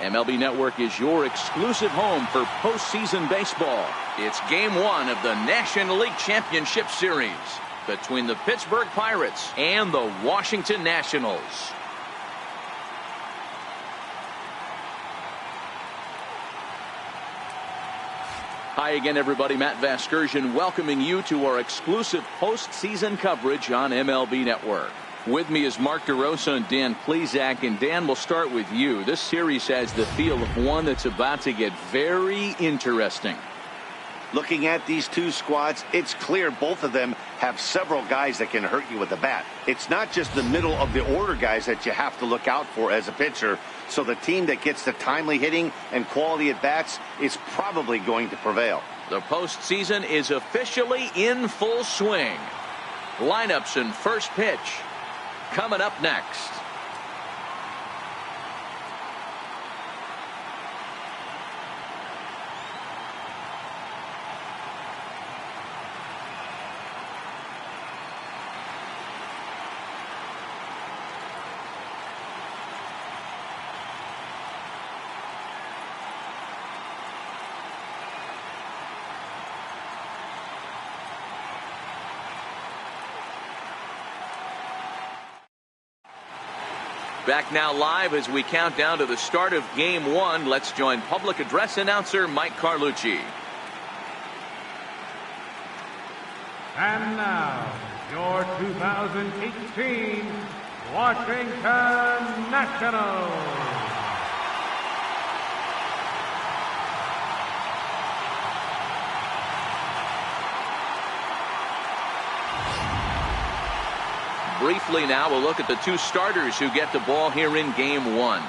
MLB Network is your exclusive home for postseason baseball. It's Game 1 of the National League Championship Series between the Pittsburgh Pirates and the Washington Nationals. Hi again, everybody. Matt Vasgersian welcoming you to our exclusive postseason coverage on MLB Network. With me is Mark DeRosa and Dan Plesac. And Dan, we'll start with you. This series has the feel of one that's about to get very interesting. Looking at these two squads, it's clear both of them have several guys that can hurt you with the bat. It's not just the middle of the order guys that you have to look out for as a pitcher. So the team that gets the timely hitting and quality at bats is probably going to prevail. The postseason is officially in full swing. Lineups and first pitch coming up next. Back now live as we count down to the start of Game 1. Let's join public address announcer Mike Carlucci. And now, your 2018 Washington Nationals. Briefly now, we'll look at the two starters who get the ball here in Game 1.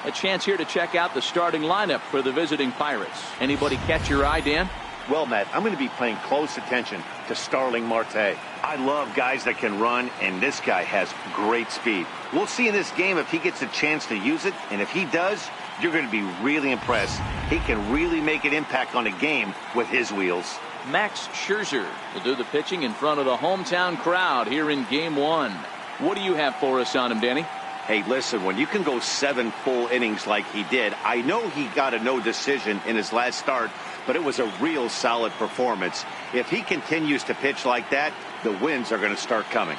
A chance here to check out the starting lineup for the visiting Pirates. Anybody catch your eye, Dan? Well, Matt, I'm going to be paying close attention to Starling Marte. I love guys that can run, and this guy has great speed. We'll see in this game if he gets a chance to use it, and if he does, you're going to be really impressed. He can really make an impact on a game with his wheels. Max Scherzer will do the pitching in front of the hometown crowd here in Game 1. What do you have for us on him, Danny? Hey, listen, when you can go 7 full innings like he did, I know he got a no decision in his last start, but it was a real solid performance. If he continues to pitch like that, the wins are going to start coming.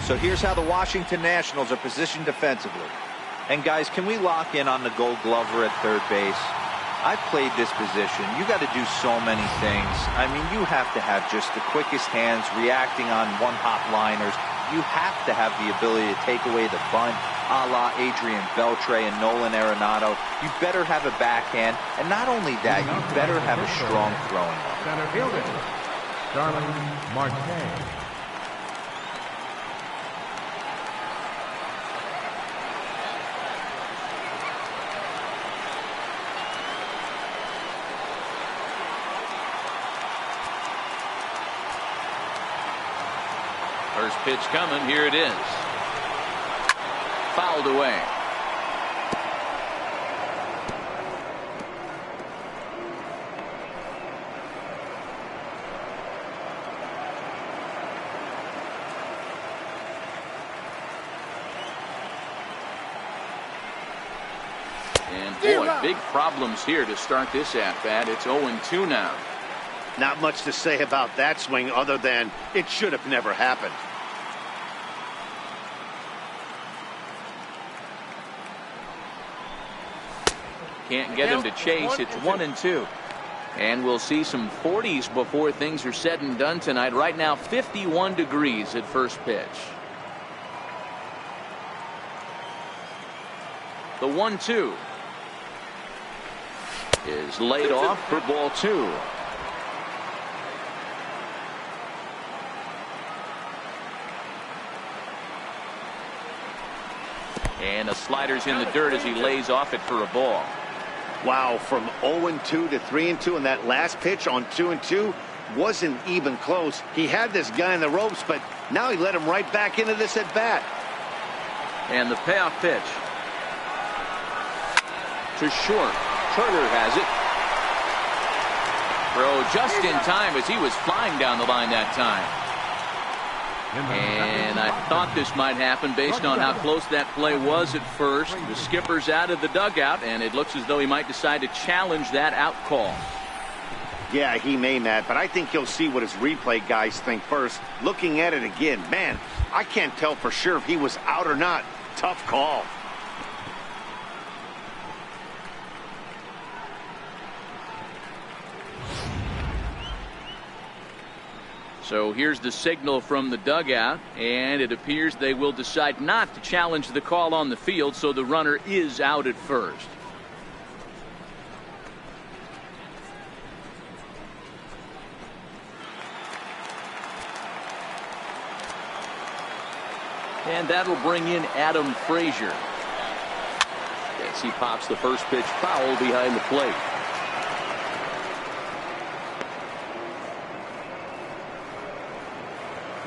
So here's how the Washington Nationals are positioned defensively. And guys, can we lock in on the Gold Glover at third base? I've played this position. You got to do so many things. I mean, you have to have just the quickest hands, reacting on one-hop liners. You have to have the ability to take away the bunt, a la Adrian Beltre and Nolan Arenado. You better have a backhand, and not only that, you better have a strong throwing arm. Center fielder, Starling Marte. First pitch coming. Here it is. Fouled away. And boy, big problems here to start this at-bat. It's 0-2 now. Not much to say about that swing other than it should have never happened. Can't get him to chase. It's 1-2. And we'll see some 40s before things are said and done tonight. Right now, 51 degrees at first pitch. The 1-2 is laid off for ball 2. And a slider's in the dirt as he lays off it for a ball. Wow, from 0-2 to 3-2, and that last pitch on 2-2 wasn't even close. He had this guy in the ropes, but now he let him right back into this at bat. And the payoff pitch to short. Turner has it. Throw just in time as he was flying down the line that time. And I thought this might happen based on how close that play was at first. The skipper's out of the dugout, and it looks as though he might decide to challenge that out call. Yeah, he may, Matt, but I think he'll see what his replay guys think first. Looking at it again, man, I can't tell for sure if he was out or not. Tough call. So here's the signal from the dugout, and it appears they will decide not to challenge the call on the field, so the runner is out at first. And that'll bring in Adam Frazier. As he pops the first pitch foul behind the plate.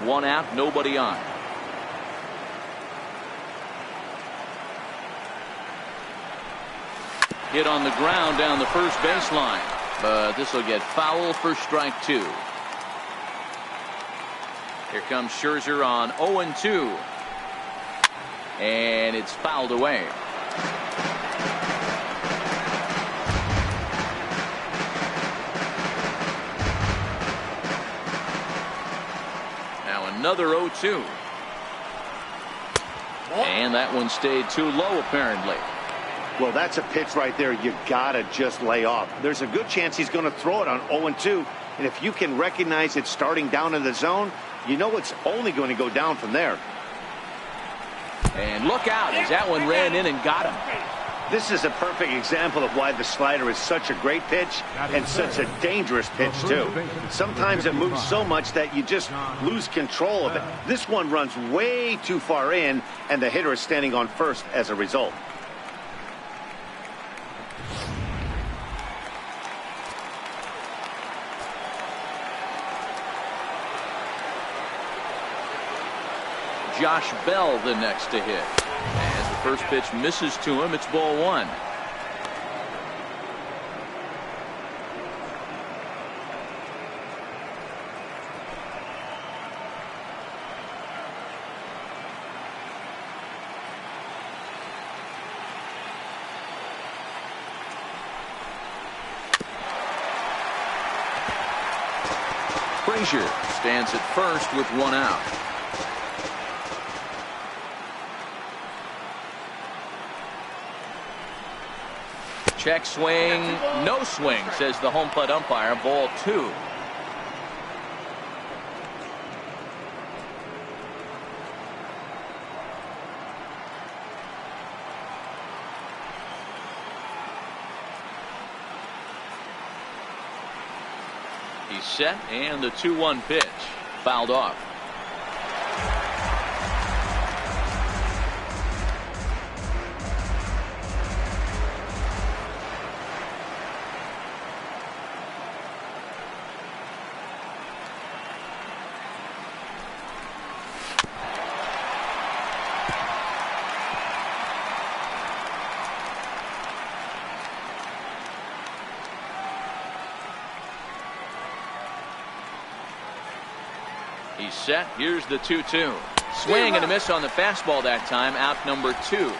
One out, nobody on. Hit on the ground down the first baseline, but this will get foul for strike two. Here comes Scherzer on 0-2. And it's fouled away. Now another 0-2. And that one stayed too low apparently. Well, that's a pitch right there you gotta just lay off. There's a good chance he's going to throw it on 0-2. And if you can recognize it starting down in the zone, you know it's only going to go down from there. And look out as that one ran in and got him. This is a perfect example of why the slider is such a great pitch and such a dangerous pitch too. Sometimes it moves so much that you just lose control of it. This one runs way too far in, and the hitter is standing on first as a result. Josh Bell the next to hit. As the first pitch misses to him, it's ball one. Frazier stands at first with one out. Check swing, no swing, says the home plate umpire. Ball two. He's set, and the 2-1 pitch fouled off. He's set. Here's the 2-2. Swing and a miss on the fastball that time. Out number two.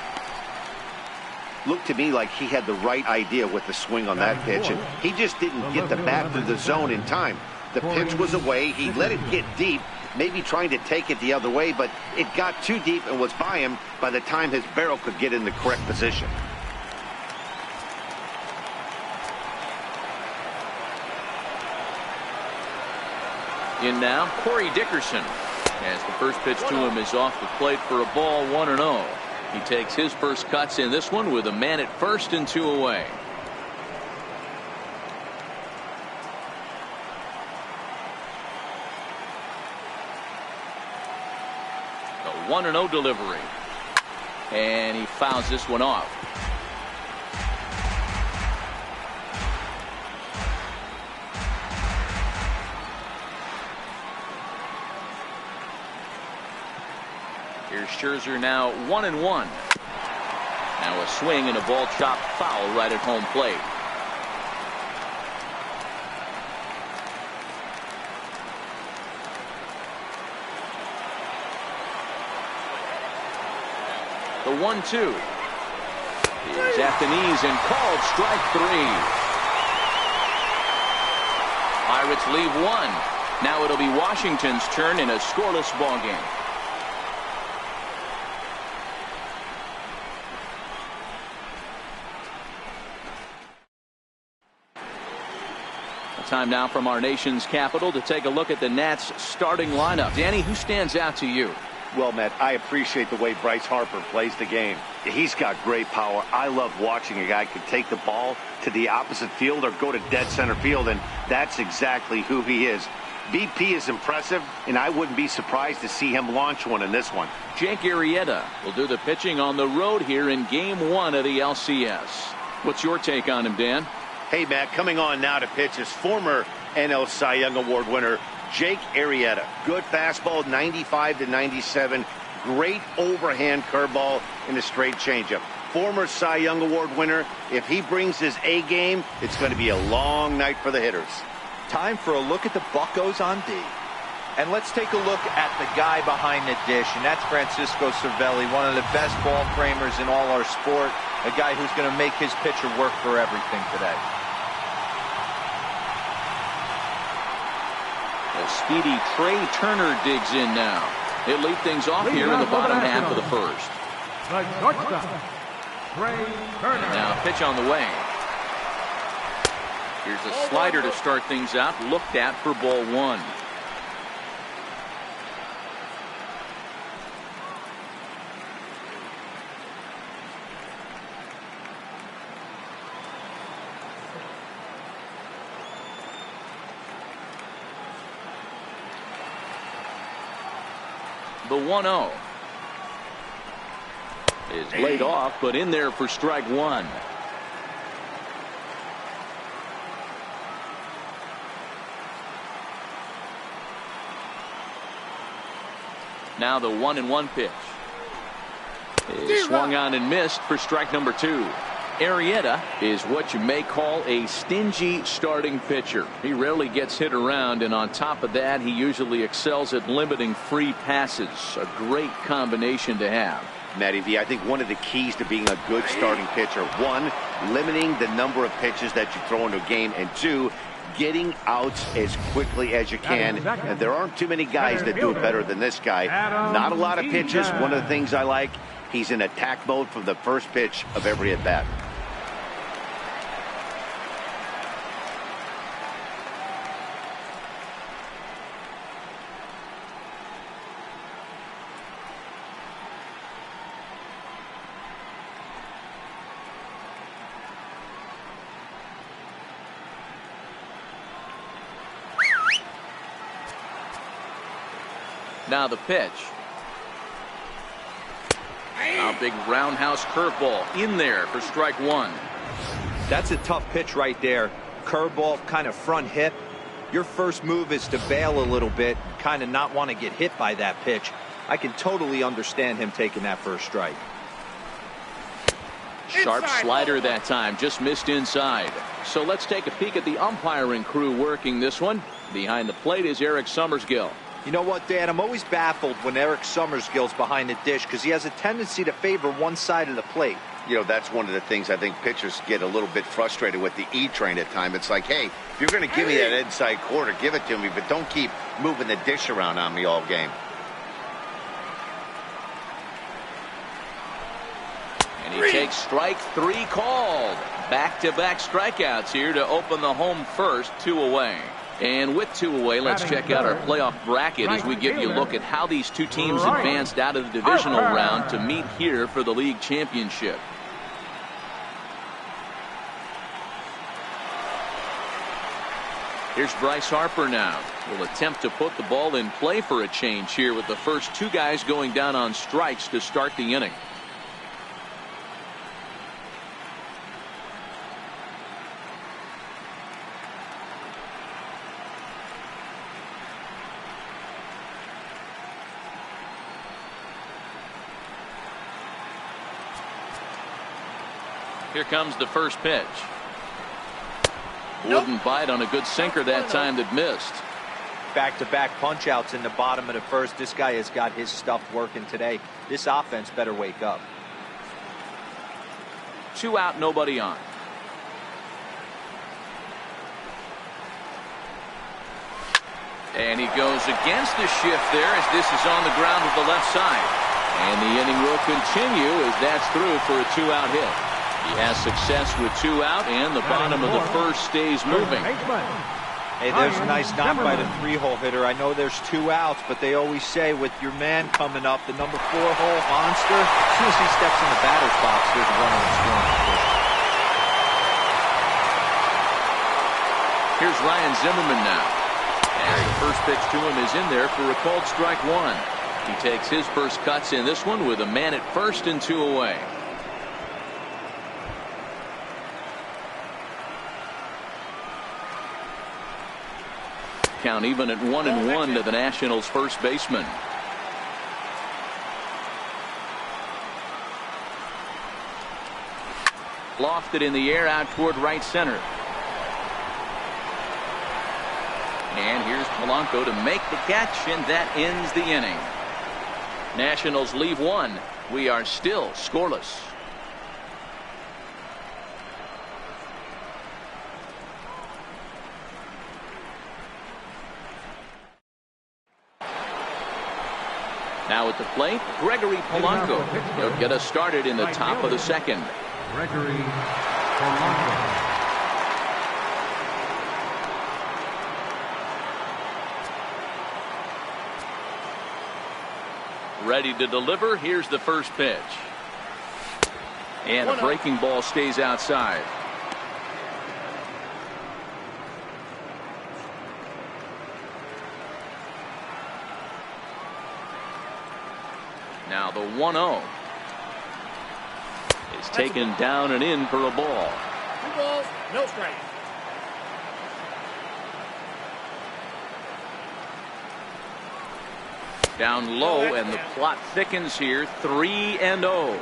Looked to me like he had the right idea with the swing on that pitch, and he just didn't get the bat through the zone in time. The pitch was away. He let it get deep, maybe trying to take it the other way, but it got too deep and was by him by the time his barrel could get in the correct position. In now, Corey Dickerson. As the first pitch to him is off the plate for a ball, 1-0. He takes his first cuts in this one with a man at first and two away. The 1-0 delivery. And he fouls this one off. Here's Scherzer now 1-1. Now a swing and a ball chopped foul right at home plate. The 1-2 is at the knees and called strike 3. Pirates leave 1. Now it'll be Washington's turn in a scoreless ball game. Time now from our nation's capital to take a look at the Nats starting lineup. Danny, who stands out to you? Well, Matt, I appreciate the way Bryce Harper plays the game. He's got great power. I love watching a guy who can take the ball to the opposite field or go to dead center field, and that's exactly who he is. BP is impressive, and I wouldn't be surprised to see him launch one in this one. Jake Arrieta will do the pitching on the road here in Game 1 of the LCS. What's your take on him, Dan? Hey, Matt, coming on now to pitch is former NL Cy Young Award winner Jake Arrieta. Good fastball, 95 to 97. Great overhand curveball and a straight changeup. Former Cy Young Award winner. If he brings his A game, it's going to be a long night for the hitters. Time for a look at the Buccos on D. And let's take a look at the guy behind the dish, and that's Francisco Cervelli, one of the best ball framers in all our sport, a guy who's going to make his pitcher work for everything today. The speedy Trey Turner digs in now. He'll lead things off here in the bottom half of the first. The shortstop, Trey Turner. Now pitch on the way. Here's a slider to start things out, looked at for ball 1. The 1-0 is laid off, but in there for strike 1. Now the 1-1 pitch is swung on and missed for strike number 2. Arrieta is what you may call a stingy starting pitcher. He rarely gets hit around, and on top of that, he usually excels at limiting free passes. A great combination to have. Matty V, I think one of the keys to being a good starting pitcher, 1, limiting the number of pitches that you throw into a game, and 2, getting outs as quickly as you can. And there aren't too many guys that do it better than this guy. Not a lot of pitches. One of the things I like, he's in attack mode from the first pitch of every at-bat. Now the pitch. A big roundhouse curveball in there for strike 1. That's a tough pitch right there. Curveball, kind of front hip. Your first move is to bail a little bit, kind of not want to get hit by that pitch. I can totally understand him taking that first strike. Sharp slider that time, just missed inside. So let's take a peek at the umpiring crew working this one. Behind the plate is Eric Summersgill. You know what, Dan? I'm always baffled when Eric Summersgill's behind the dish because he has a tendency to favor one side of the plate. You know, that's one of the things I think pitchers get a little bit frustrated with the E-train at times. It's like, hey, if you're going to give me that inside quarter, give it to me, but don't keep moving the dish around on me all game. And he takes strike 3 called. Back-to-back strikeouts here to open the home first, 2 away. And with 2 away, let's check out our playoff bracket as we give you a look at how these two teams advanced out of the divisional round to meet here for the league championship. Here's Bryce Harper now. Will attempt to put the ball in play for a change here with the first 2 guys going down on strikes to start the inning. Here comes the first pitch. Wouldn't bite on a good sinker that time that missed. Back-to-back punch-outs in the bottom of the first. This guy has got his stuff working today. This offense better wake up. 2 out, nobody on. And he goes against the shift there as this is on the ground with the left side. And the inning will continue as that's through for a 2-out hit. He has success with 2 out, and the bottom of the first stays moving. Hey, there's a nice knock by the 3-hole hitter. I know there's 2 outs, but they always say with your man coming up, the number 4-hole monster, as soon as he steps in the batter's box, there's a runner in scoring position. Here's Ryan Zimmerman now. And the first pitch to him is in there for a called strike 1. He takes his first cuts in this one with a man at first and 2 away. Count even at 1-1 to the Nationals' first baseman. Lofted in the air out toward right center. And here's Polanco to make the catch, and that ends the inning. Nationals leave 1. We are still scoreless. Now at the plate, Gregory Polanco. He'll get us started in the top of the second. Gregory Polanco. Ready to deliver. Here's the first pitch. And a breaking ball stays outside. Now the 1-0 is taken down and in for a ball. 2 balls, no strikes. Down low, and the plot thickens here. 3-0.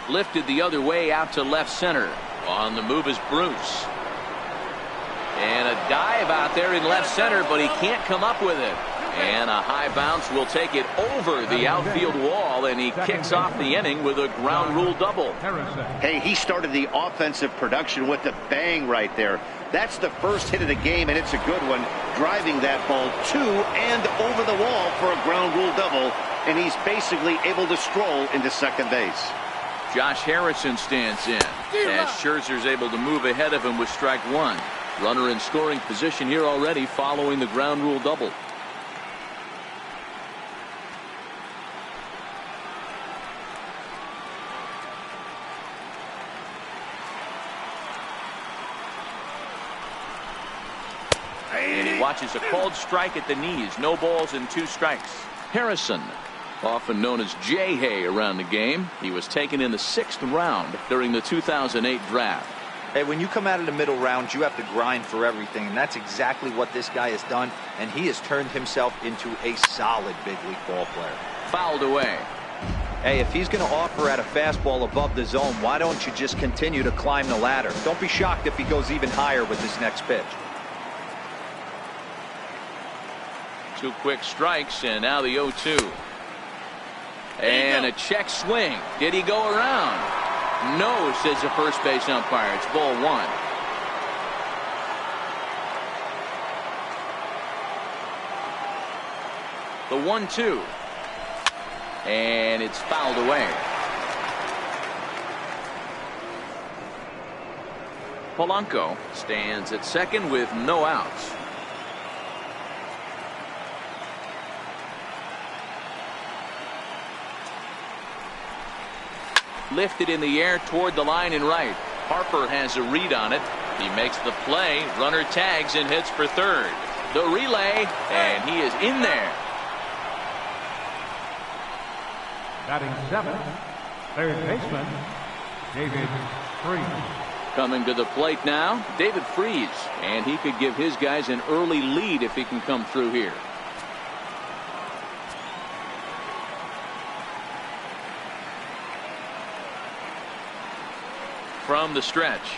Lifted the other way out to left center. On the move is Bruce. And a dive out there in left center, but he can't come up with it. And a high bounce will take it over the outfield wall, and he kicks off the inning with a ground rule double. Hey, he started the offensive production with a bang right there. That's the first hit of the game, and it's a good one, driving that ball to and over the wall for a ground rule double, and he's basically able to stroll into second base. Josh Harrison stands in as Scherzer's able to move ahead of him with strike 1. Runner in scoring position here already following the ground rule double. And he watches a called strike at the knees. No balls and 2 strikes. Harrison, often known as J-Hay around the game. He was taken in the 6th round during the 2008 draft. Hey, when you come out of the middle rounds, you have to grind for everything, and that's exactly what this guy has done, and he has turned himself into a solid big league ball player. Fouled away. Hey, if he's going to offer at a fastball above the zone, why don't you just continue to climb the ladder? Don't be shocked if he goes even higher with this next pitch. 2 quick strikes, and now the 0-2. And a check swing. Did he go around? No, says the first base umpire. It's ball 1. The 1-2. And it's fouled away. Polanco stands at second with no outs. Lifted in the air toward the line and right. Harper has a read on it. He makes the play. Runner tags and hits for third. The relay, and he is in there. Batting 7th, third baseman, David Freese. Coming to the plate now, David Freese, and he could give his guys an early lead if he can come through here. From the stretch.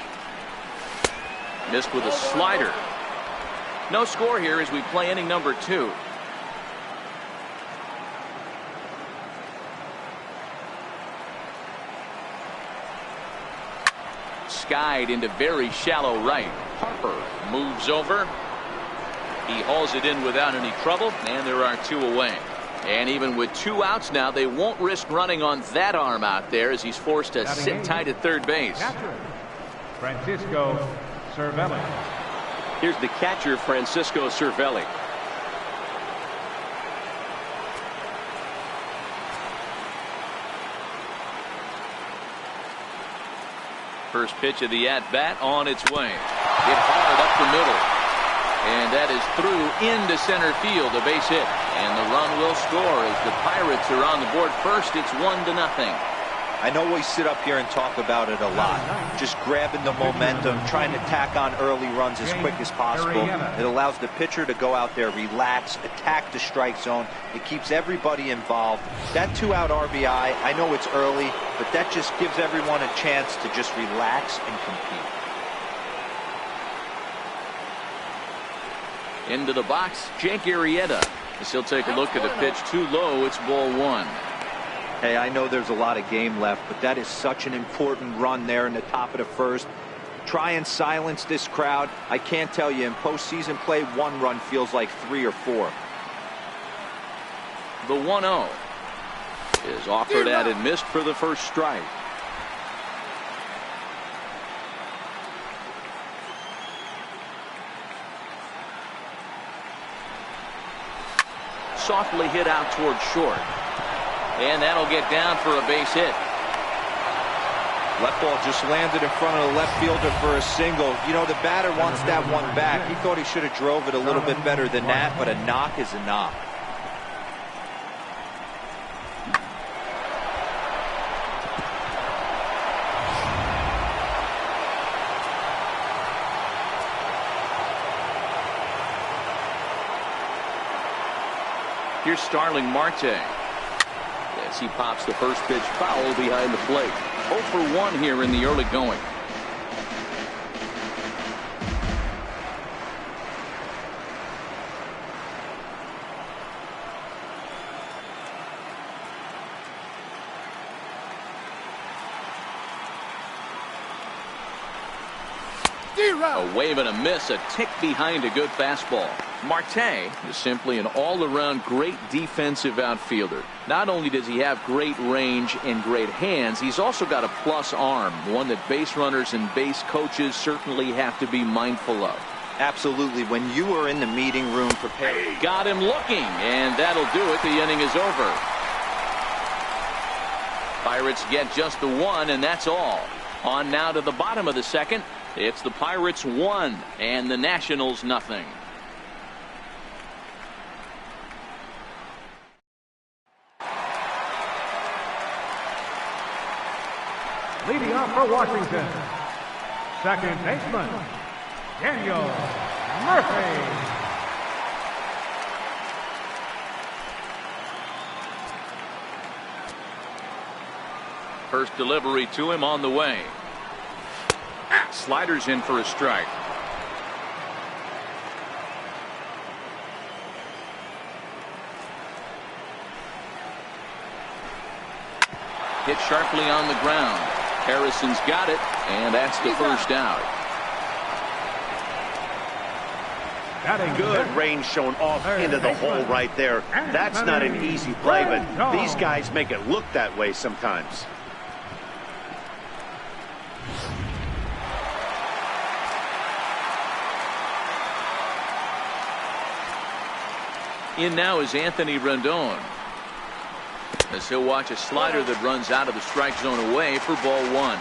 Missed with a slider. No score here as we play inning number 2. Skied into very shallow right. Harper moves over. He hauls it in without any trouble, and there are 2 away. And even with 2 outs now, they won't risk running on that arm out there as he's forced to sit tight at third base. Francisco Cervelli. Here's the catcher, Francisco Cervelli. First pitch of the at-bat on its way. Hit hard up the middle. And that is through into center field, a base hit. And the run will score as the Pirates are on the board first. It's 1-0. I know we sit up here and talk about it a lot. Just grabbing the momentum, trying to tack on early runs as quick as possible. It allows the pitcher to go out there, relax, attack the strike zone. It keeps everybody involved. That 2-out RBI, I know it's early, but that just gives everyone a chance to just relax and compete. Into the box, Jake Arrieta. As he'll take a look at the pitch too low. It's ball 1. Hey, I know there's a lot of game left, but that is such an important run there in the top of the first. Try and silence this crowd. I can't tell you, in postseason play, 1 run feels like 3 or 4. The 1-0 is offered at and missed for the first strike. Softly hit out toward short. And that'll get down for a base hit. Left ball just landed in front of the left fielder for a single. You know, the batter wants that one back. He thought he should have drove it a little bit better than that, but a knock is a knock. Here's Starling Marte. As he pops the first pitch foul behind the plate. 0 for 1 here in the early going. A wave and a miss, a tick behind a good fastball. Marte is simply an all-around great defensive outfielder. Not only does he have great range and great hands, he's also got a plus arm, one that base runners and base coaches certainly have to be mindful of. Absolutely. When you are in the meeting room prepared. Got him looking, and that'll do it. The inning is over. Pirates get just the 1, and that's all. On now to the bottom of the second. It's the Pirates 1 and the Nationals nothing. Leading off for Washington, second baseman, Daniel Murphy. First delivery to him on the way. Sliders in for a strike. Hit sharply on the ground. Harrison's got it, and that's the first out. Good range shown off into the hole right there. That's not an easy play, but these guys make it look that way sometimes. In now is Anthony Rendon, as he'll watch a slider that runs out of the strike zone away for ball 1.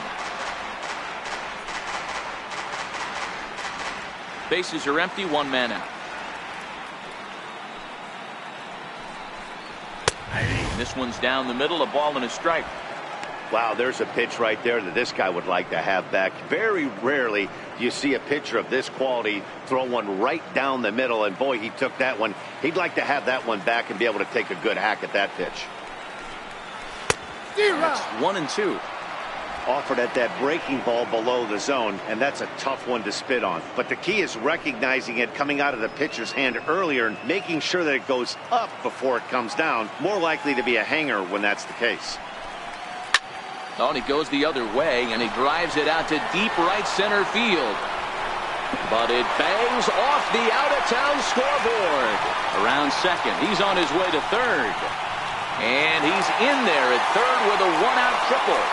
Bases are empty, 1 man out. This one's down the middle, a ball and a strike. Wow, there's a pitch right there that this guy would like to have back. Very rarely do you see a pitcher of this quality throw one right down the middle, and boy, he took that one. He'd like to have that one back and be able to take a good hack at that pitch. That's 1 and 2. offered at that breaking ball below the zone, and that's a tough one to spit on. But the key is recognizing it coming out of the pitcher's hand earlier and making sure that it goes up before it comes down. More likely to be a hanger when that's the case. Oh, and he goes the other way, and he drives it out to deep right center field. But it bangs off the out-of-town scoreboard. Around second, he's on his way to third. And he's in there at third with a one-out triple.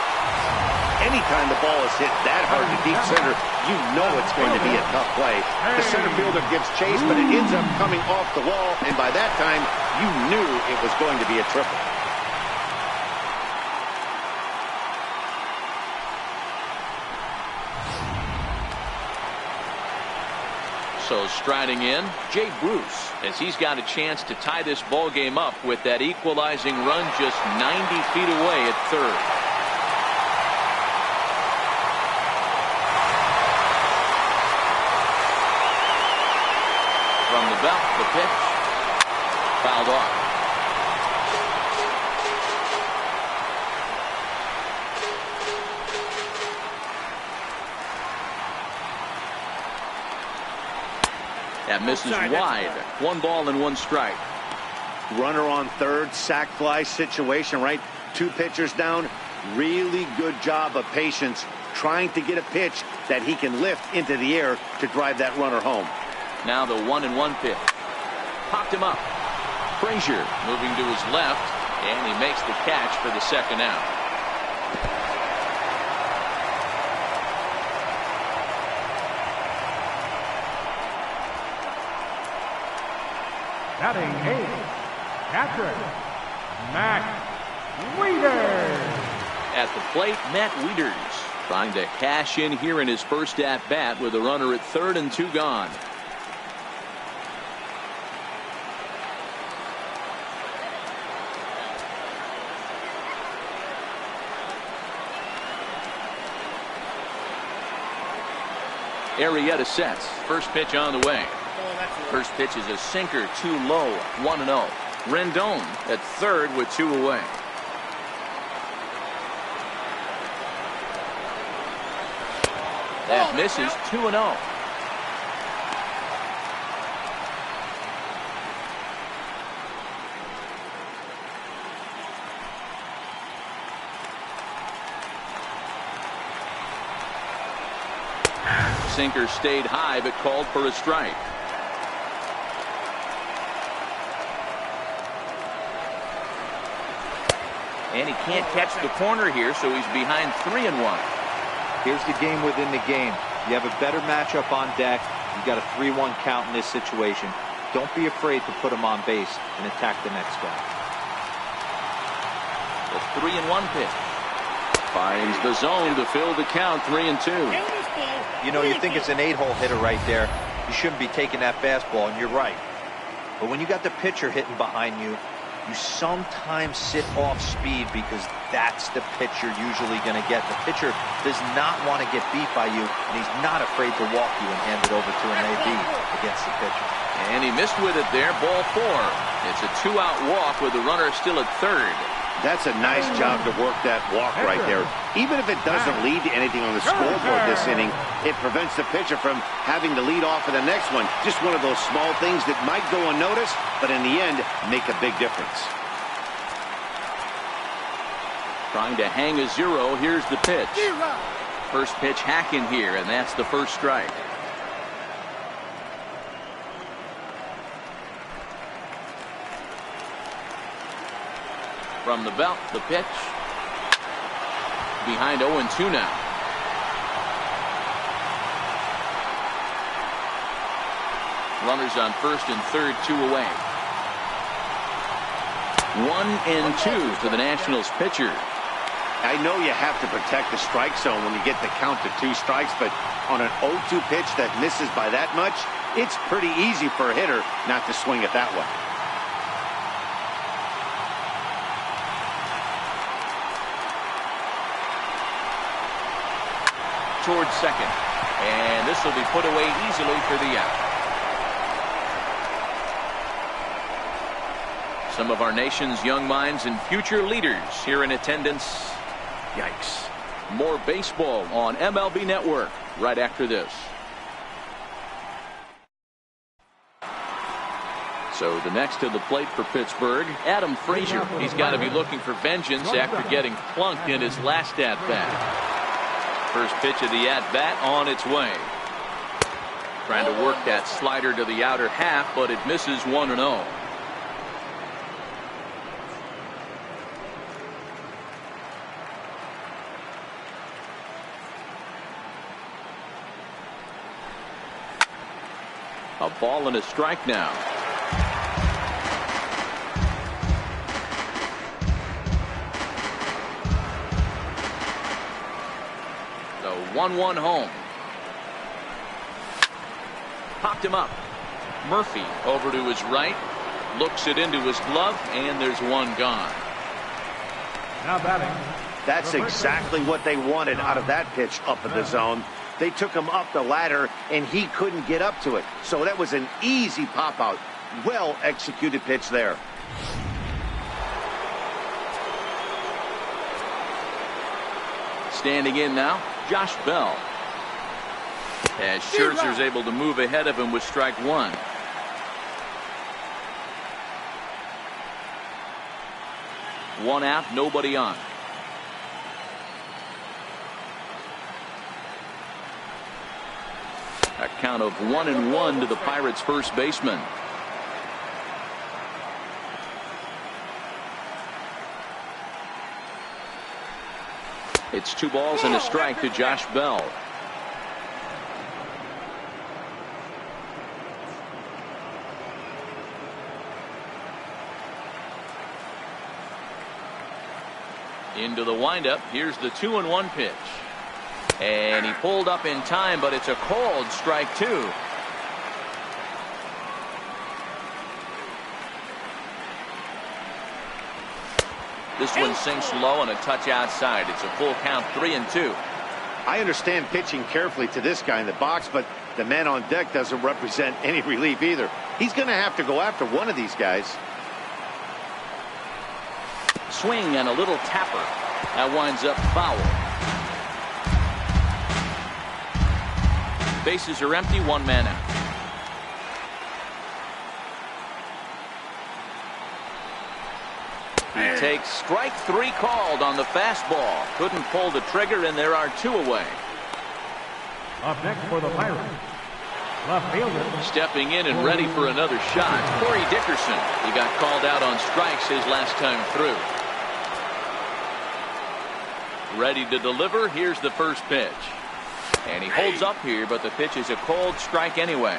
Anytime the ball is hit that hard to deep center, you know it's going to be a tough play. The center fielder gives chase, but it ends up coming off the wall, and by that time, you knew it was going to be a triple. So striding in, Jay Bruce, as he's got a chance to tie this ball game up with that equalizing run just 90 feet away at third. From the belt, the pitch, fouled off. That misses wide. 1 ball and 1 strike. Runner on third, sac fly situation, right? 2 pitchers down. Really good job of patience, trying to get a pitch that he can lift into the air to drive that runner home. Now the 1-1 pitch. Popped him up. Frazier moving to his left, and he makes the catch for the second out. Batting 8th, catcher, Matt Wieters. At the plate, Matt Wieters trying to cash in here in his first at-bat with a runner at third and 2 gone. Arrieta sets. First pitch on the way. First pitch is a sinker, too low, 1-0. Rendon at third with 2 away. That misses, 2-0. Sinker stayed high but called for a strike. And he can't catch the corner here, so he's behind 3-1. Here's the game within the game. You have a better matchup on deck. You got a 3-1 count in this situation. Don't be afraid to put him on base and attack the next guy. The 3-1 pitch finds the zone to fill the count. 3-2. You know, you think it's an 8-hole hitter right there. You shouldn't be taking that fastball, and you're right. But when you got the pitcher hitting behind you, you sometimes sit off speed because that's the pitch you're usually going to get. The pitcher does not want to get beat by you, and he's not afraid to walk you and hand it over to an AB against the pitcher. And he missed with it there, ball 4. It's a 2-out walk with the runner still at third. That's a nice job to work that walk right there. Even if it doesn't lead to anything on the scoreboard this inning, it prevents the pitcher from having to lead off for the next one. Just one of those small things that might go unnoticed, but in the end, make a big difference. Trying to hang a 0. Here's the pitch. First pitch hacking here, and that's the first strike. From the belt, the pitch. Behind 0-2 now. Runners on first and third, 2 away. 1-2 to the Nationals pitcher. I know you have to protect the strike zone when you get the count to 2 strikes, but on an 0-2 pitch that misses by that much, it's pretty easy for a hitter not to swing it that way. Towards second, and this will be put away easily for the out. Some of our nation's young minds and future leaders here in attendance. Yikes. More baseball on MLB Network right after this. So the next to the plate for Pittsburgh, Adam Frazier. He's got to be looking for vengeance after getting plunked in his last at-bat. First pitch of the at-bat on its way. Trying to work that slider to the outer half, but it misses 1-0. A ball and a strike now. The 1-1 home. Popped him up. Murphy over to his right. Looks it into his glove, and there's one gone. Now batting. That's exactly what they wanted out of that pitch up in the zone. They took him up the ladder, and he couldn't get up to it. So that was an easy pop-out. Well-executed pitch there. Standing in now, Josh Bell. As Scherzer's able to move ahead of him with strike one. One out, nobody on. A count of 1-1 to the Pirates' first baseman. It's 2 balls and a strike to Josh Bell. Into the windup. Here's the 2-1 pitch. And he pulled up in time, but it's a cold strike two. This one sinks low and a touch outside. It's a full count, 3-2. I understand pitching carefully to this guy in the box, but the man on deck doesn't represent any relief either. He's going to have to go after one of these guys. Swing and a little tapper. That winds up foul. Bases are empty, 1 man out. He takes strike 3 called on the fastball. Couldn't pull the trigger, and there are 2 away. Up next for the Pirates, left fielder. Stepping in and ready for another shot, Corey Dickerson. He got called out on strikes his last time through. Ready to deliver. Here's the first pitch. And he holds up here, but the pitch is a cold strike anyway.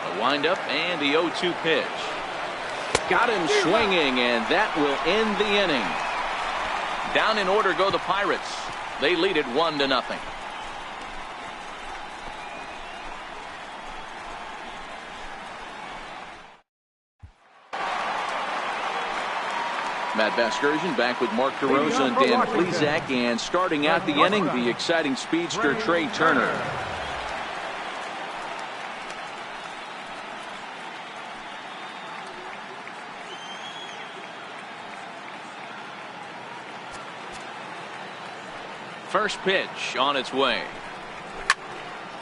A windup and the 0-2 pitch. Got him swinging, and that will end the inning. Down in order go the Pirates. They lead it 1-0. Matt Vasgersian back with Mark DeRosa and Dan Plesac, and starting out the inning, the exciting speedster Trey Turner. First pitch on its way.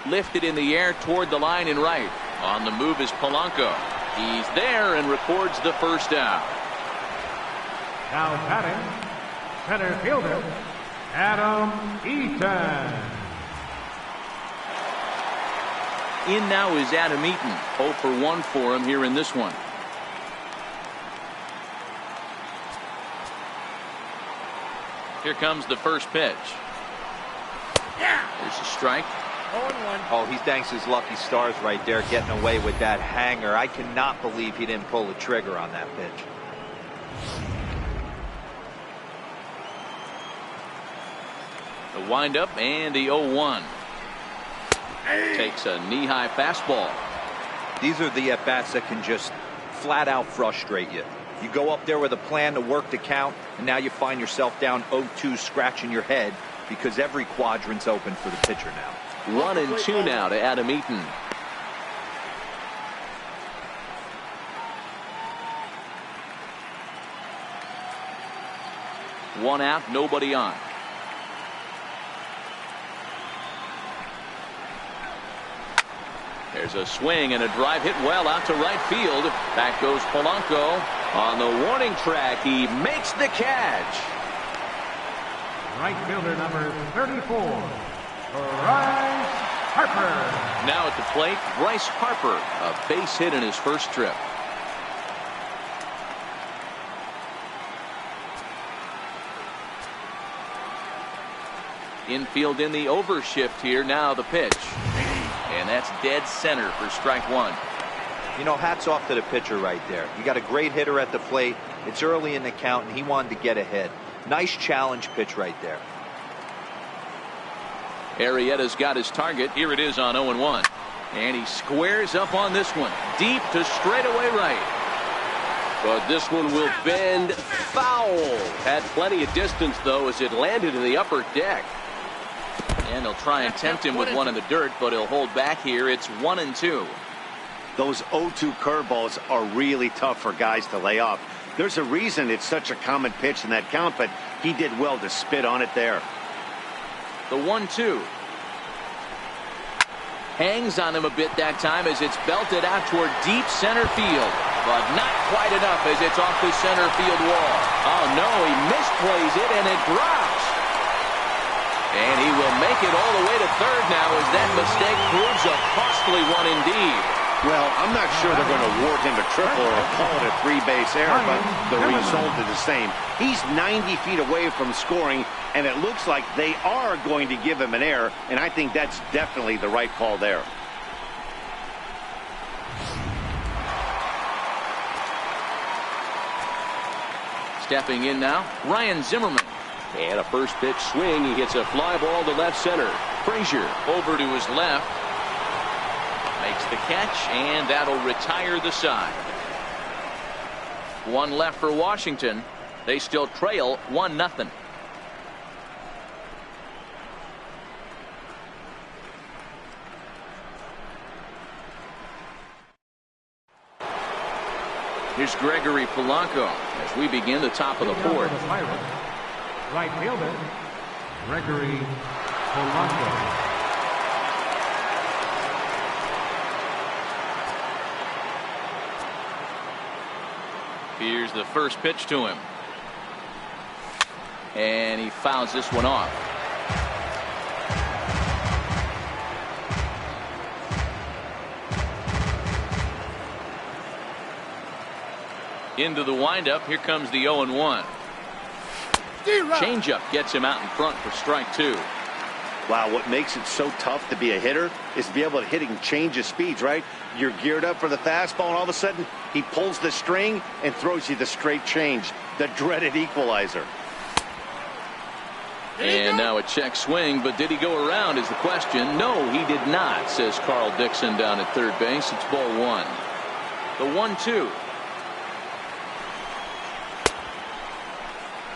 Lifted in the air toward the line and right. On the move is Polanco. He's there and records the first out. Now batting, center fielder, Adam Eaton. In now is Adam Eaton. 0 for 1 for him here in this one. Here comes the first pitch. There's a strike. 0-1. Oh, he thanks his lucky stars right there, getting away with that hanger. I cannot believe he didn't pull the trigger on that pitch. The windup and the 0-1. Takes a knee-high fastball. These are the at-bats that can just flat out frustrate you. You go up there with a plan to work the count, and now you find yourself down 0-2 scratching your head because every quadrant's open for the pitcher now. 1-2 now to Adam Eaton. One out, nobody on. There's a swing and a drive hit well out to right field. Back goes Polanco. On the warning track, he makes the catch. Right fielder number 34, Bryce Harper. Now at the plate, Bryce Harper, a base hit in his first trip. Infield in the overshift here. Now the pitch. And that's dead center for strike one. You know, hats off to the pitcher right there. You got a great hitter at the plate. It's early in the count, and he wanted to get ahead. Nice challenge pitch right there. Arrieta's got his target. Here it is on 0-1. And he squares up on this one. Deep to straightaway right. But this one will bend foul. Had plenty of distance, though, as it landed in the upper deck. And they'll try and tempt him with one in the dirt, but he'll hold back here. It's 1-2. Those 0-2 curveballs are really tough for guys to lay off. There's a reason it's such a common pitch in that count, but he did well to spit on it there. The 1-2. Hangs on him a bit that time as it's belted out toward deep center field. But not quite enough as it's off the center field wall. Oh no, he misplays it and it drops. And he will make it all the way to third now as that mistake proves a costly one indeed. Well, I'm not sure they're going to award him a triple or call it a three-base error, but the result is the same. He's 90 feet away from scoring, and it looks like they are going to give him an error, and I think that's definitely the right call there. Stepping in now, Ryan Zimmerman. And a first pitch swing. He hits a fly ball to left center. Frazier over to his left. Makes the catch, and that'll retire the side. One left for Washington. They still trail 1-0. Here's Gregory Polanco as we begin the top of the fourth. Right fielder, Gregory Polanco. Here's the first pitch to him. And he fouls this one off. Into the windup. Here comes the 0-1. Changeup gets him out in front for strike two. Wow, what makes it so tough to be a hitter is to be able to hit and change his speeds, right? You're geared up for the fastball, and all of a sudden, he pulls the string and throws you the straight change, the dreaded equalizer. And now a check swing, but did he go around is the question. No, he did not, says Carl Dixon down at third base. It's ball one. The 1-2.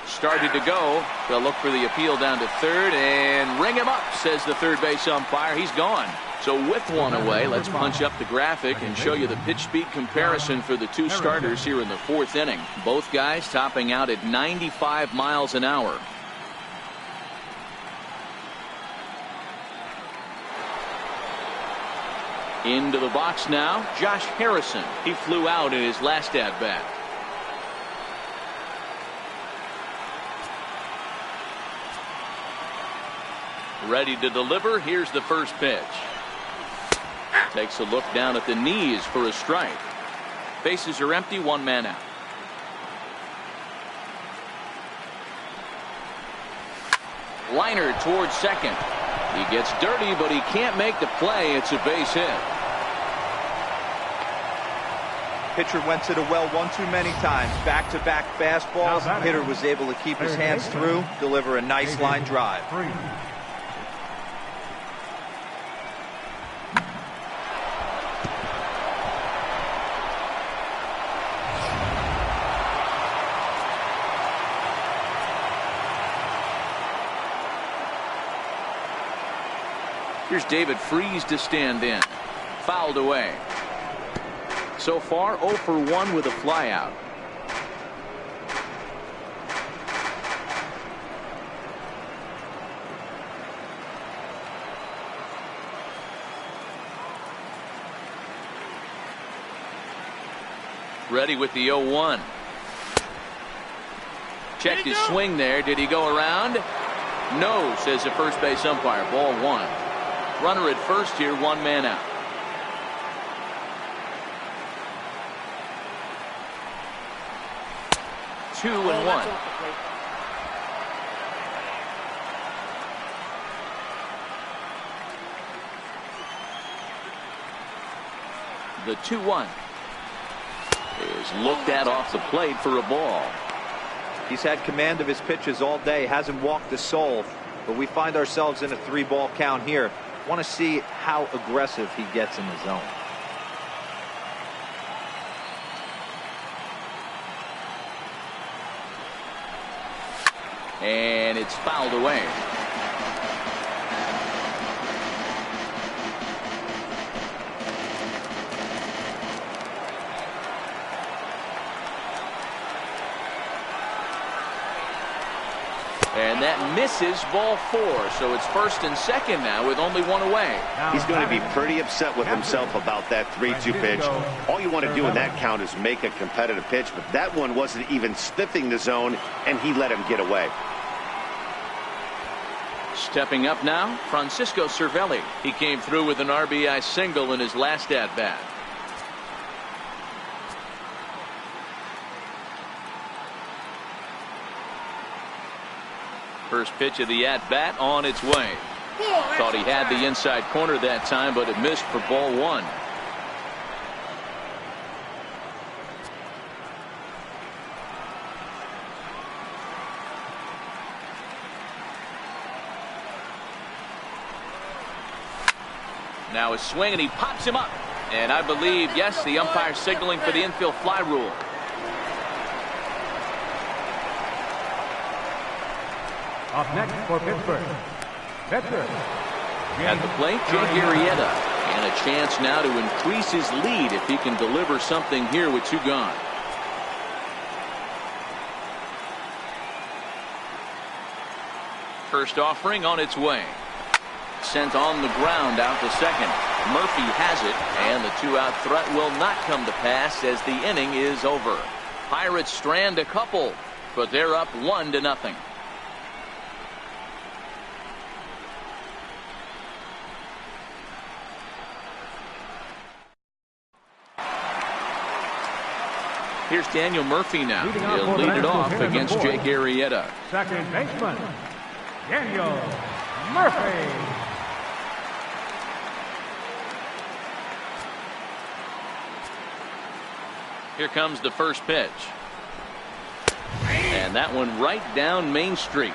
Started to go. They'll look for the appeal down to third and ring him up, says the third base umpire. He's gone. So with one away, let's punch up the graphic and show you the pitch speed comparison for the two starters here in the fourth inning. Both guys topping out at 95 miles an hour. Into the box now, Josh Harrison. He flew out in his last at-bat. Ready to deliver. Here's the first pitch. Takes a look down at the knees for a strike. Bases are empty, one man out. Liner towards second. He gets dirty, but he can't make the play. It's a base hit. Pitcher went to the well one too many times. Back-to-back fastballs. Hitter was able to keep his hands through, deliver a nice line drive. Here's David Freese to stand in. Fouled away. So far 0 for 1 with a flyout. Ready with the 0-1. Checked his swing there. Did he go around? No, says the first base umpire. Ball 1. Runner at first here, 1 man out. Two and 1. The 2-1 is looked at off the plate for a ball. He's had command of his pitches all day, hasn't walked a soul, but we find ourselves in a 3-ball count here. Want to see how aggressive he gets in the zone. And it's fouled away. And that misses, ball 4. So it's first and second now with only 1 away. He's going to be pretty upset with himself about that 3-2 pitch. All you want to do in that count is make a competitive pitch, but that one wasn't even sniffing the zone, and he let him get away. Stepping up now, Francisco Cervelli. He came through with an RBI single in his last at-bat. First pitch of the at-bat on its way. Thought he had the inside corner that time, but it missed for ball 1. Now a swing, and he pops him up. And I believe, yes, the umpire signaling for the infield fly rule. Up next for Pittsburgh. At the plate, Jake Arrieta. And a chance now to increase his lead if he can deliver something here with 2 gone. First offering on its way. Sent on the ground out to second. Murphy has it, and the 2-out threat will not come to pass as the inning is over. Pirates strand a couple, but they're up 1-0. Here's Daniel Murphy now. He'll lead it off against Jake Arrieta. Second baseman, Daniel Murphy. Here comes the first pitch. And that one right down Main Street.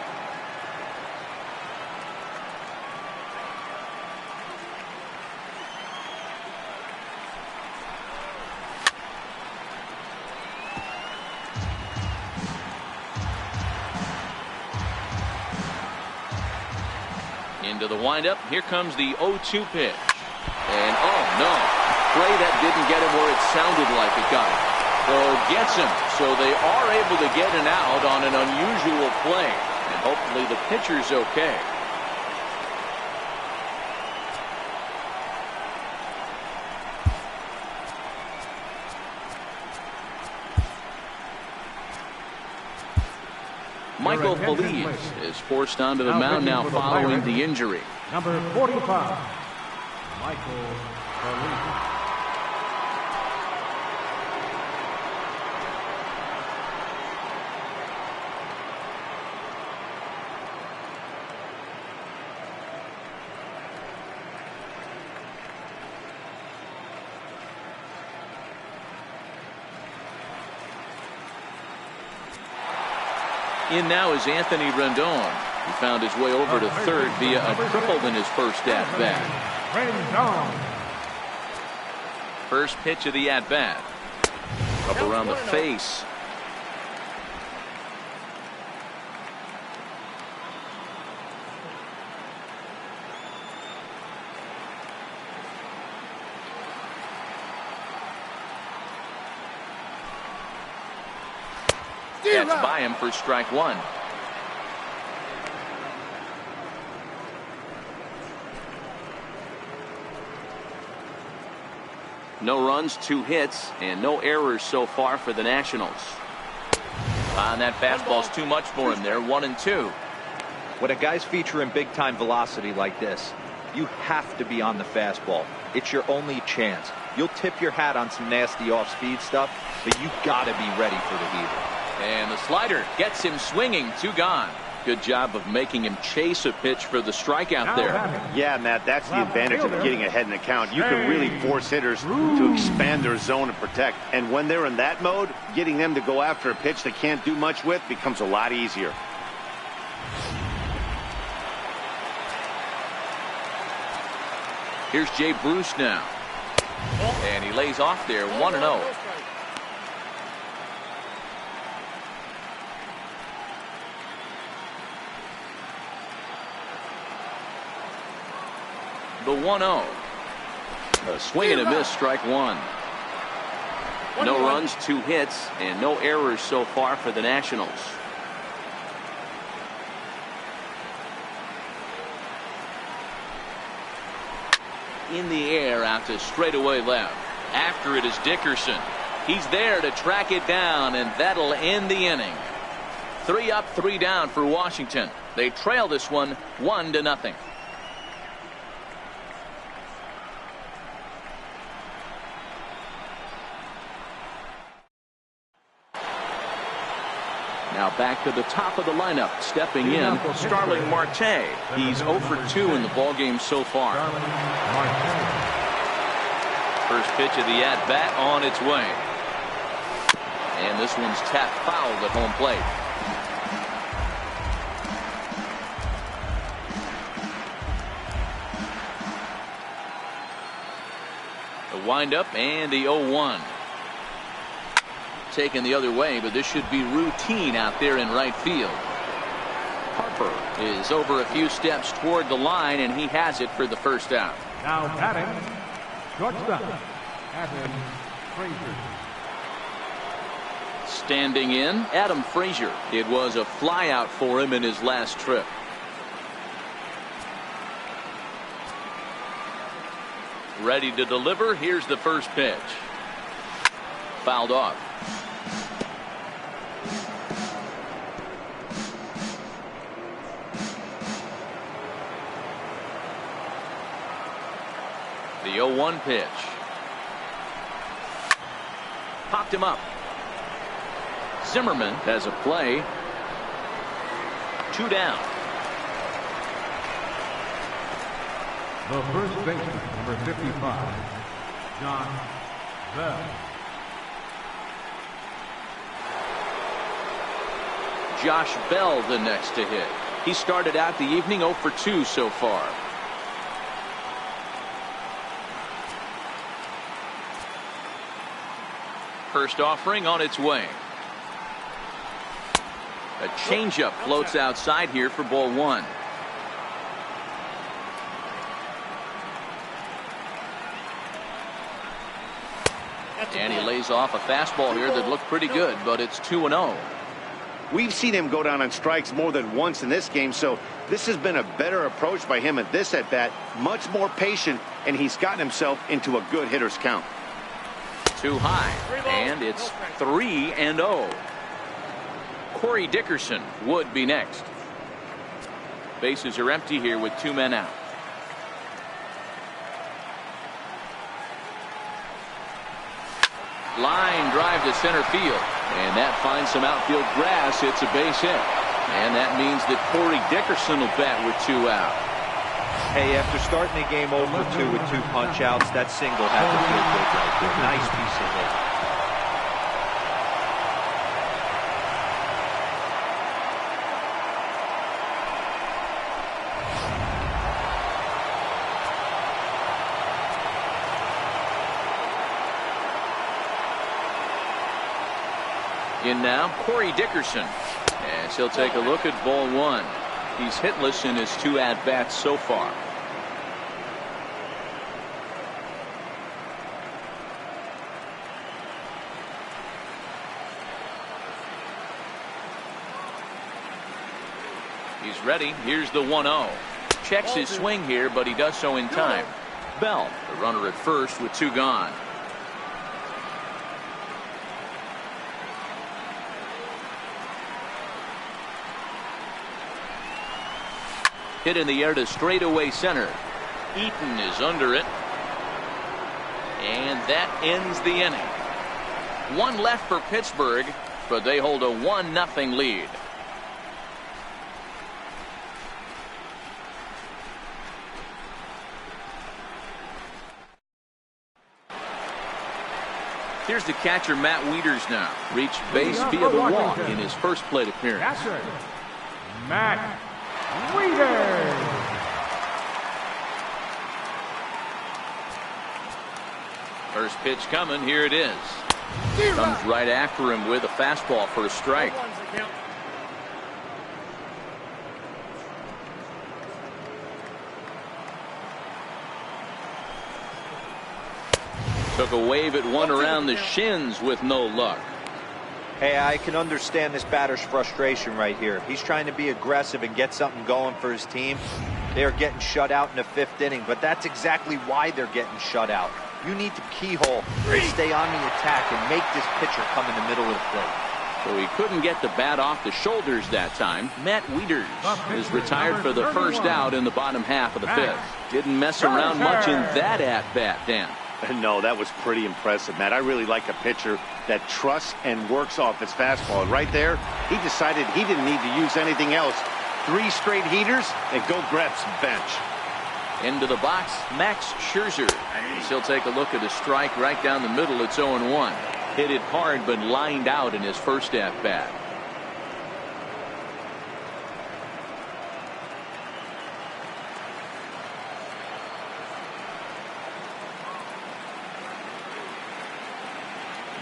Into the windup. Here comes the 0-2 pitch. And oh no. Pray that didn't get him where it sounded like it got him. So gets him. So they are able to get an out on an unusual play. And hopefully the pitcher's okay. Michael Feliz is forced onto the mound now following the injury. Number 45, Michael Feliz. In now is Anthony Rendon. He found his way over to third via a triple in his first at-bat. First pitch of the at-bat. Up around the face. gets by him for strike one. No runs, 2 hits, and no errors so far for the Nationals. And that fastball's too much for him there. 1-2. When a guy's featuring big-time velocity like this, you have to be on the fastball. It's your only chance. You'll tip your hat on some nasty off-speed stuff, but you gotta be ready for the heater. And the slider gets him swinging. 2 gone. Good job of making him chase a pitch for the strikeout there. Yeah, Matt, that's the advantage of getting ahead in the count. You can really force hitters to expand their zone and protect. And when they're in that mode, getting them to go after a pitch they can't do much with becomes a lot easier. Here's Jay Bruce now. And he lays off there. 1-0. The 1-0. A swing and a miss, strike one. No runs, 2 hits, and no errors so far for the Nationals. In the air out to straightaway left. After it is Dickerson. He's there to track it down, and that'll end the inning. 3 up, 3 down for Washington. They trail this one 1-0. Now back to the top of the lineup, stepping in, Starling Marte. He's 0 for 2 in the ballgame so far. First pitch of the at-bat on its way. And this one's tapped foul at home plate. The windup and the 0-1. Taken the other way, but this should be routine out there in right field. Harper is over a few steps toward the line, and he has it for the first out. Now batting, shortstop, Adam Frazier. Standing in, Adam Frazier. It was a flyout for him in his last trip. Ready to deliver. Here's the first pitch. Fouled off. The 0-1 pitch. Popped him up. Zimmerman has a play. 2 down. The first baseman, number 55, John Bell. Josh Bell the next to hit. He started out the evening 0 for 2 so far. First offering on its way. A changeup floats outside here for ball 1. And he lays off a fastball here that looked pretty good, but it's 2-0. We've seen him go down on strikes more than once in this game, so this has been a better approach by him at this at-bat. Much more patient, and he's gotten himself into a good hitter's count. Too high, and it's 3-0. Corey Dickerson would be next. Bases are empty here with 2 men out. Line drive to center field, and that finds some outfield grass. It's a base hit, and that means that Corey Dickerson will bat with 2 out. Hey, after starting the game 0 for 2 with 2 punch outs, that single had to feel good right there. Nice piece of hit. In now, Corey Dickerson, as he'll take a look at ball 1. He's hitless in his 2 at-bats so far. He's ready. Here's the 1-0. Checks his swing here, but he does so in time. Bell, the runner at first with 2 gone. Hit in the air to straightaway center. Eaton is under it. And that ends the inning. 1 left for Pittsburgh, but they hold a 1-0 lead. Here's the catcher, Matt Wieters now. Reached base via the walk in his first plate appearance. Catcher, Matt Wieters. First pitch coming. Here it is. Comes right after him with a fastball for a strike. Took a wave at one around the shins with no luck. Hey, I can understand this batter's frustration right here. He's trying to be aggressive and get something going for his team. They are getting shut out in the 5th inning, but that's exactly why they're getting shut out. You need to keyhole and stay on the attack and make this pitcher come in the middle of the plate. So he couldn't get the bat off the shoulders that time. Matt Wieters is retired for the first out in the bottom half of the 5th. Didn't mess around much in that at-bat, Dan. No, that was pretty impressive, Matt. I really like a pitcher that trusts and works off his fastball. And right there, he decided he didn't need to use anything else. 3 straight heaters and go grab some bench. Into the box, Max Scherzer. He'll take a look at a strike right down the middle. It's 0-1. Hit it hard, but lined out in his first at-bat.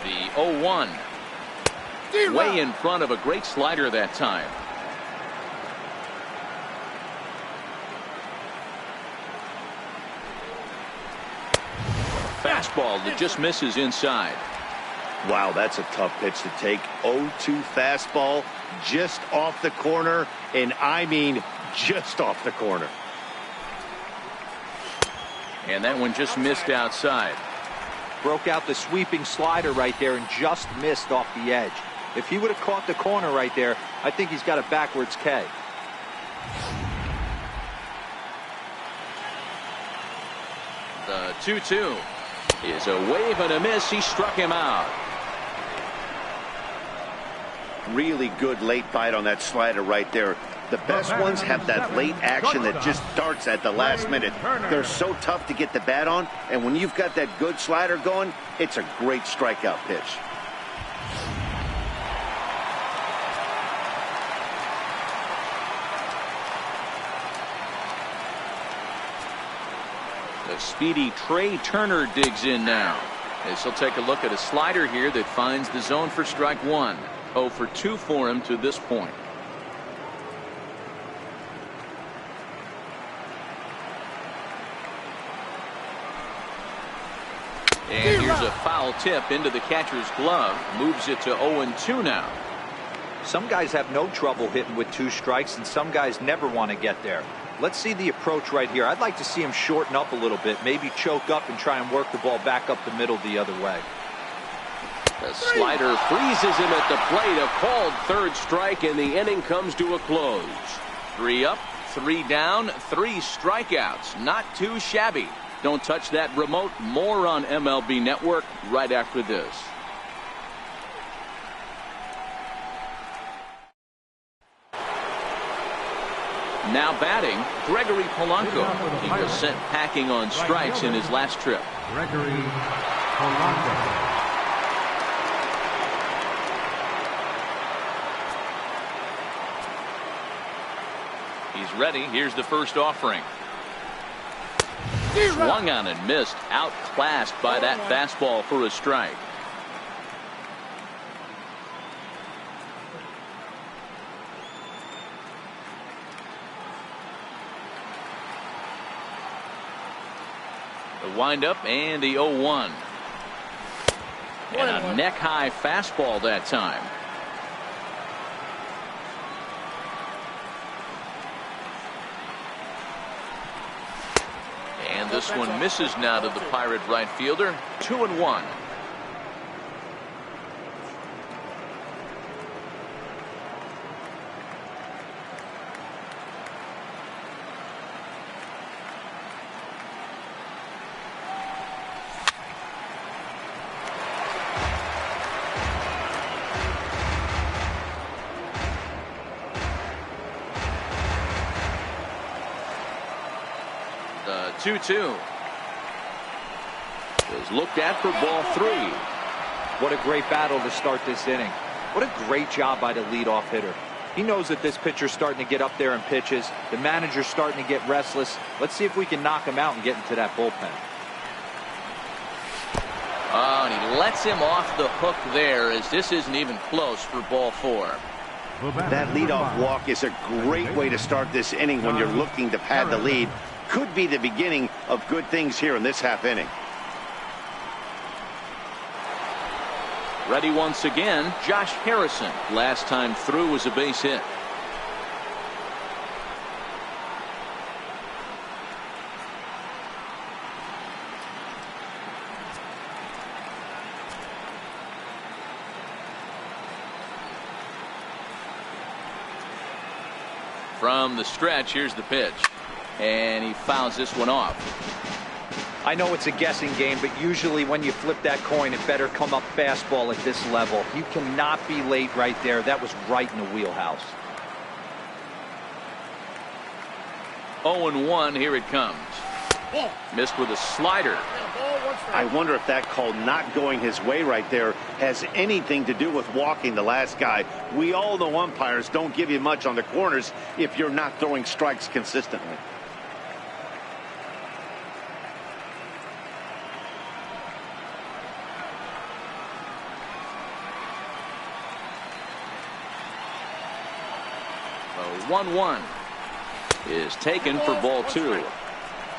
The 0-1. Way in front of a great slider that time. Fastball that just misses inside. Wow, that's a tough pitch to take. 0-2 fastball just off the corner, and I mean just off the corner. And that one just missed outside. Broke out the sweeping slider right there and just missed off the edge. If he would have caught the corner right there, I think he's got a backwards K. The 2-2 is a wave and a miss. He struck him out. Really good late bite on that slider right there. The best ones have that late action that just darts at the last minute. They're so tough to get the bat on, and when you've got that good slider going, it's a great strikeout pitch. The speedy Trey Turner digs in now. As he'll take a look at a slider here that finds the zone for strike 1. 0 for 2 for him to this point. And here's a foul tip into the catcher's glove. Moves it to 0-2 now. Some guys have no trouble hitting with 2 strikes, and some guys never want to get there. Let's see the approach right here. I'd like to see him shorten up a little bit, maybe choke up and try and work the ball back up the middle the other way. The slider freezes him at the plate. A called 3rd strike, and the inning comes to a close. 3 up, 3 down, 3 strikeouts. Not too shabby. Don't touch that remote. More on MLB Network right after this. Now batting, Gregory Polanco. He was sent packing on strikes in his last trip. Gregory Polanco. He's ready. Here's the first offering. Swung on and missed. Outclassed by that fastball for a strike. The windup and the 0-1. And a neck-high fastball that time. And this one misses now to the Pirate right fielder. 2-1. The 2-2 is looked at for ball 3. What a great battle to start this inning. What a great job by the leadoff hitter. He knows that this pitcher's starting to get up there in pitches. The manager's starting to get restless. Let's see if we can knock him out and get into that bullpen. Oh, and he lets him off the hook there, as this isn't even close for ball 4. That leadoff walk is a great way to start this inning when you're looking to pad the lead. Could be the beginning of good things here in this half inning. Ready once again, Josh Harrison. Last time through was a base hit. From the stretch, here's the pitch. And he fouls this one off. I know it's a guessing game, but usually when you flip that coin, it better come up fastball at this level. You cannot be late right there. That was right in the wheelhouse. 0-1, here it comes. Missed with a slider. I wonder if that call not going his way right there has anything to do with walking the last guy. We all know umpires don't give you much on the corners if you're not throwing strikes consistently. The 1-1 is taken for ball 2.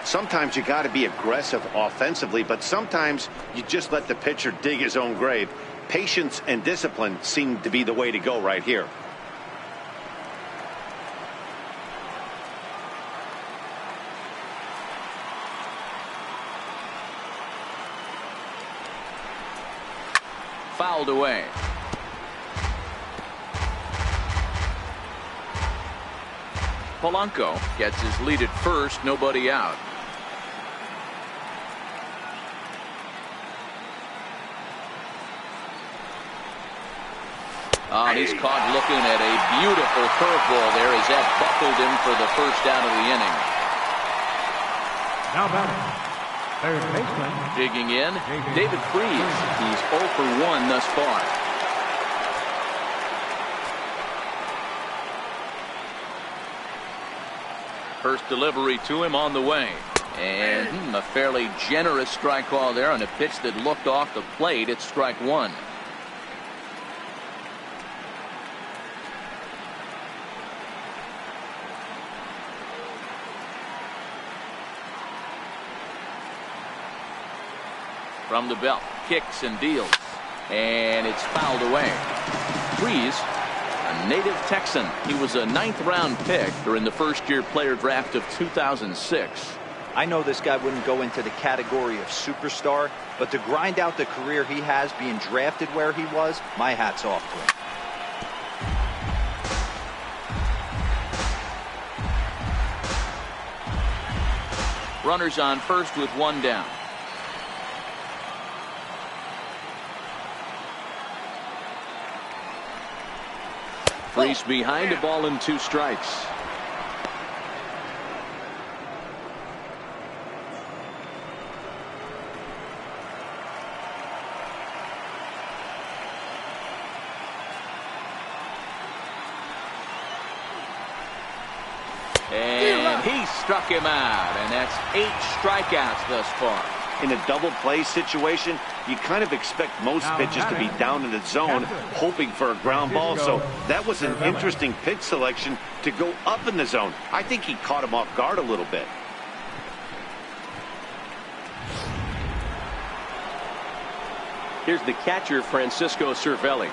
Sometimes you got to be aggressive offensively, but sometimes you just let the pitcher dig his own grave. Patience and discipline seem to be the way to go right here. Fouled away. Polanco gets his lead at first, nobody out. He's caught looking at a beautiful curveball there as that buckled him for the first out of the inning. Now batting, third baseman. Digging in, David Freese. He's 0 for 1 thus far. First delivery to him on the way. And a fairly generous strike call there on a pitch that looked off the plate. It's strike 1. From the belt, kicks and deals, and it's fouled away. Freese, a native Texan. He was a 9th-round pick during the first-year player draft of 2006. I know this guy wouldn't go into the category of superstar, but to grind out the career he has being drafted where he was, my hat's off to him. Runners on first with 1 down. Freese behind, a ball and 2 strikes. And he struck him out, and that's 8 strikeouts thus far. In a double play situation, you kind of expect most pitches to be down in the zone, hoping for a ground ball. So that was an interesting pitch selection to go up in the zone. I think he caught him off guard a little bit. Here's the catcher, Francisco Cervelli.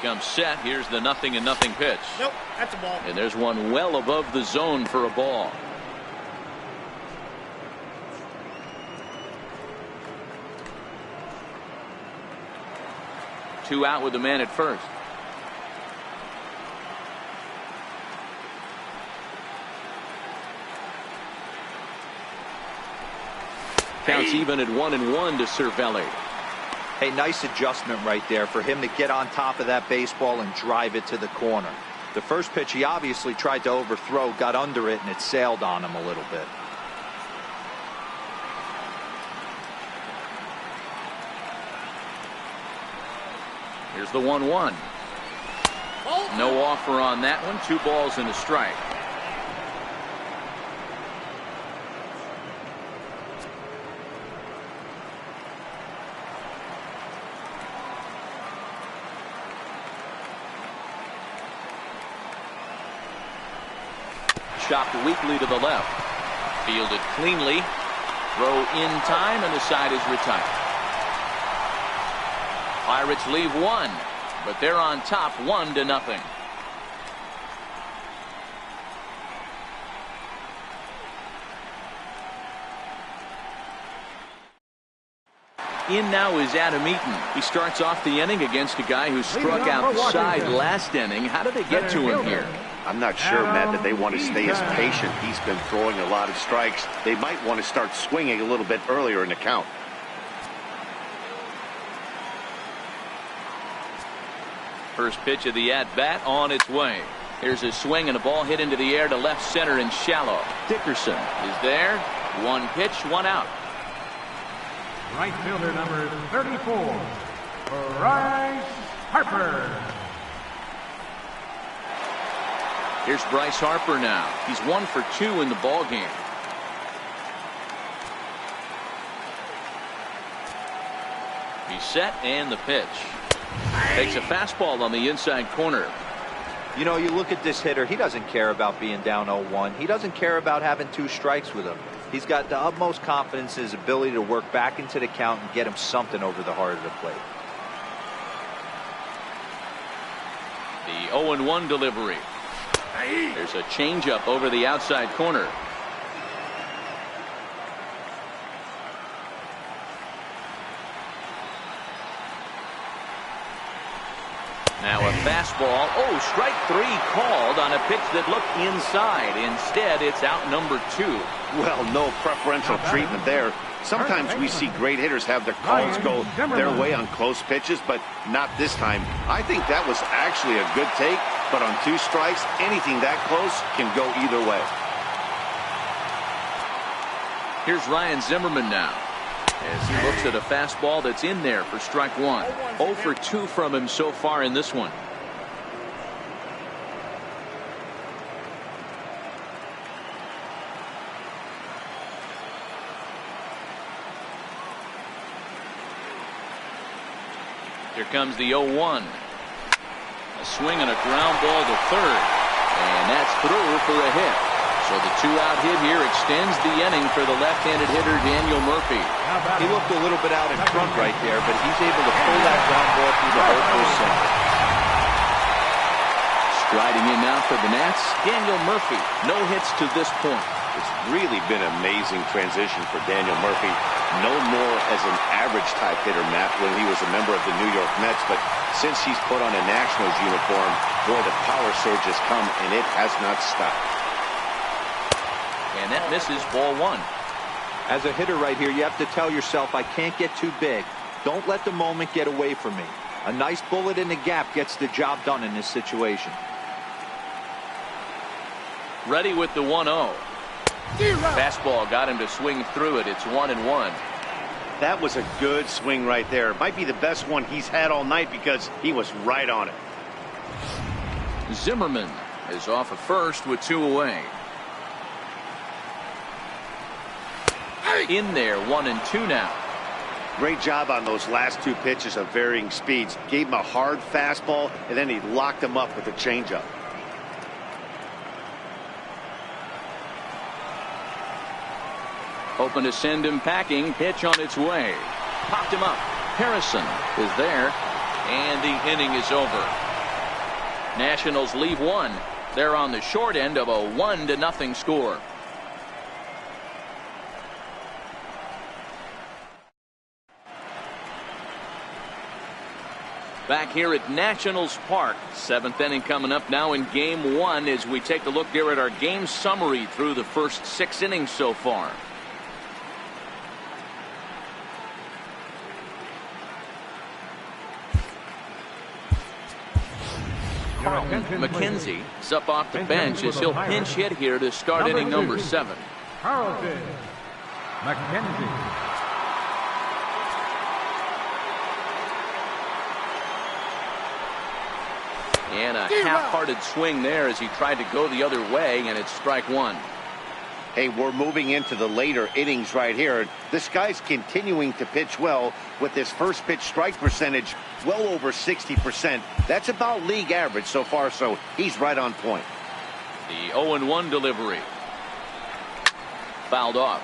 comes set. Here's the 0-0 pitch. Nope, that's a ball. And there's one well above the zone for a ball. Two out with the man at first. Counts even at 1-1 to Cervelli. Hey, nice adjustment right there for him to get on top of that baseball and drive it to the corner. The first pitch he obviously tried to overthrow, got under it, and it sailed on him a little bit. Here's the 1-1. No offer on that one. 2 balls and a strike. Chopped weakly to the left. Fielded cleanly. Throw in time, and the side is retired. Pirates leave 1, but they're on top 1-0. In now is Adam Eaton. He starts off the inning against a guy who struck outside last inning. How did they get to him here? I'm not sure, Matt, that they want to stay as patient. He's been throwing a lot of strikes. They might want to start swinging a little bit earlier in the count. First pitch of the at-bat on its way. Here's a swing and a ball hit into the air to left center and shallow. Dickerson is there. 1 pitch, 1 out. Right fielder number 34, Bryce Harper. Here's Bryce Harper now. He's 1 for 2 in the ball game. He's set, and the pitch. Takes a fastball on the inside corner. You know, you look at this hitter, he doesn't care about being down 0-1. He doesn't care about having 2 strikes with him. He's got the utmost confidence in his ability to work back into the count and get him something over the heart of the plate. The 0-1 delivery. There's a changeup over the outside corner. Now a fastball. Oh, strike 3 called on a pitch that looked inside. Instead, it's out number 2. Well, no preferential treatment there. Sometimes we see great hitters have their calls go their way on close pitches, but not this time. I think that was actually a good take, but on 2 strikes, anything that close can go either way. Here's Ryan Zimmerman now, as he looks at a fastball that's in there for strike 1. 0 for 2 from him so far in this one. Here comes the 0-1. A swing and a ground ball to third. And that's through for a hit. So the 2-out hit here extends the inning for the left-handed hitter Daniel Murphy. He looked a little bit out in front right there, but he's able to pull that ground ball through the hole for center. Striding in now for the Nats, Daniel Murphy. No hits to this point. It's really been an amazing transition for Daniel Murphy. Known more as an average-type hitter, Matt, when he was a member of the New York Mets, but since he's put on a Nationals uniform, boy, the power surge has come, and it has not stopped. And that misses ball 1. As a hitter right here, you have to tell yourself, I can't get too big. Don't let the moment get away from me. A nice bullet in the gap gets the job done in this situation. Ready with the 1-0. Fastball got him to swing through it. It's 1-1. That was a good swing right there. It might be the best one he's had all night because he was right on it. Zimmerman is off at first with 2 away. In there, 1-2 now. Great job on those last 2 pitches of varying speeds. Gave him a hard fastball, and then he locked him up with a changeup. Hoping to send him packing. Pitch on its way. Popped him up. Harrison is there. And the inning is over. Nationals leave one. They're on the short end of a 1-0 score. Back here at Nationals Park, 7th inning coming up now in game 1 as we take a look here at our game summary through the first 6 innings so far. McKenzie is up off the bench as he'll pinch hit here to start inning number 7. Carlton McKenzie. And a half-hearted swing there as he tried to go the other way, and it's strike 1. Hey, we're moving into the later innings right here. This guy's continuing to pitch well with his first pitch strike percentage well over 60%. That's about league average so far, so he's right on point. The 0-1 delivery. Fouled off.